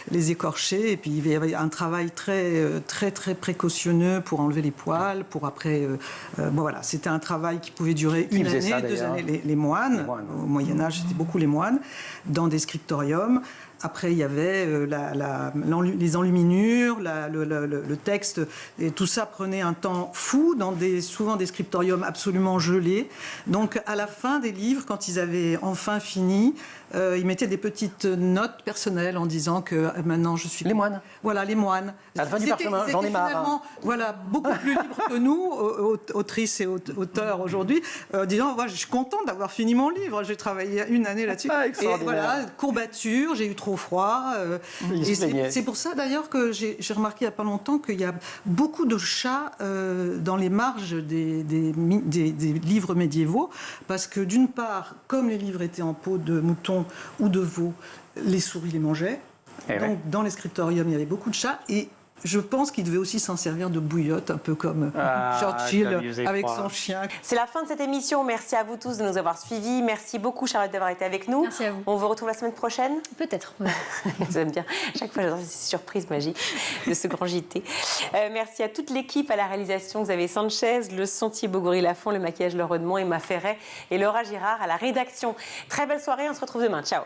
les écorcher. Et puis il y avait un travail très, très, très précautionneux pour enlever les poils, pour après... voilà, c'était un travail qui pouvait durer une année, 2 années. Les moines, au Moyen-Âge, c'était beaucoup les moines, dans des scriptoriums. Après, il y avait les enluminures, le texte, et tout ça prenait un temps fou, souvent des scriptoriums absolument gelés. Donc, à la fin des livres, quand ils avaient enfin fini, ils mettaient des petites notes personnelles en disant que maintenant je suis...
Les moines.
Voilà, les moines.
À la fin du parchemin, j'en ai marre.
Voilà, beaucoup plus libres que nous, autrices et auteurs aujourd'hui, disant, je suis contente d'avoir fini mon livre, j'ai travaillé une année là-dessus. Et voilà, courbature, j'ai eu trop froid. C'est pour ça d'ailleurs que j'ai remarqué il n'y a pas longtemps qu'il y a beaucoup de chats dans les marges des livres médiévaux, parce que d'une part, comme les livres étaient en peau de mouton ou de veau, les souris les mangeaient. Donc dans les scriptoriums, il y avait beaucoup de chats. Et Je pense qu'il devait aussi s'en servir de bouillotte, un peu comme Churchill avec son chien.
C'est la fin de cette émission. Merci à vous tous de nous avoir suivis. Merci beaucoup, Charlotte, d'avoir été avec nous.
Merci à vous.
On vous retrouve la semaine prochaine.
Peut-être.
J'aime bien. Chaque fois, j'adore ces surprises magiques de ce grand JT. Merci à toute l'équipe, à la réalisation, Xavier Sanchez, le son Thibaut Goury-Lafont, le maquillage Laure Redemont, Emma Ferret et Laura Girard à la rédaction. Très belle soirée. On se retrouve demain. Ciao.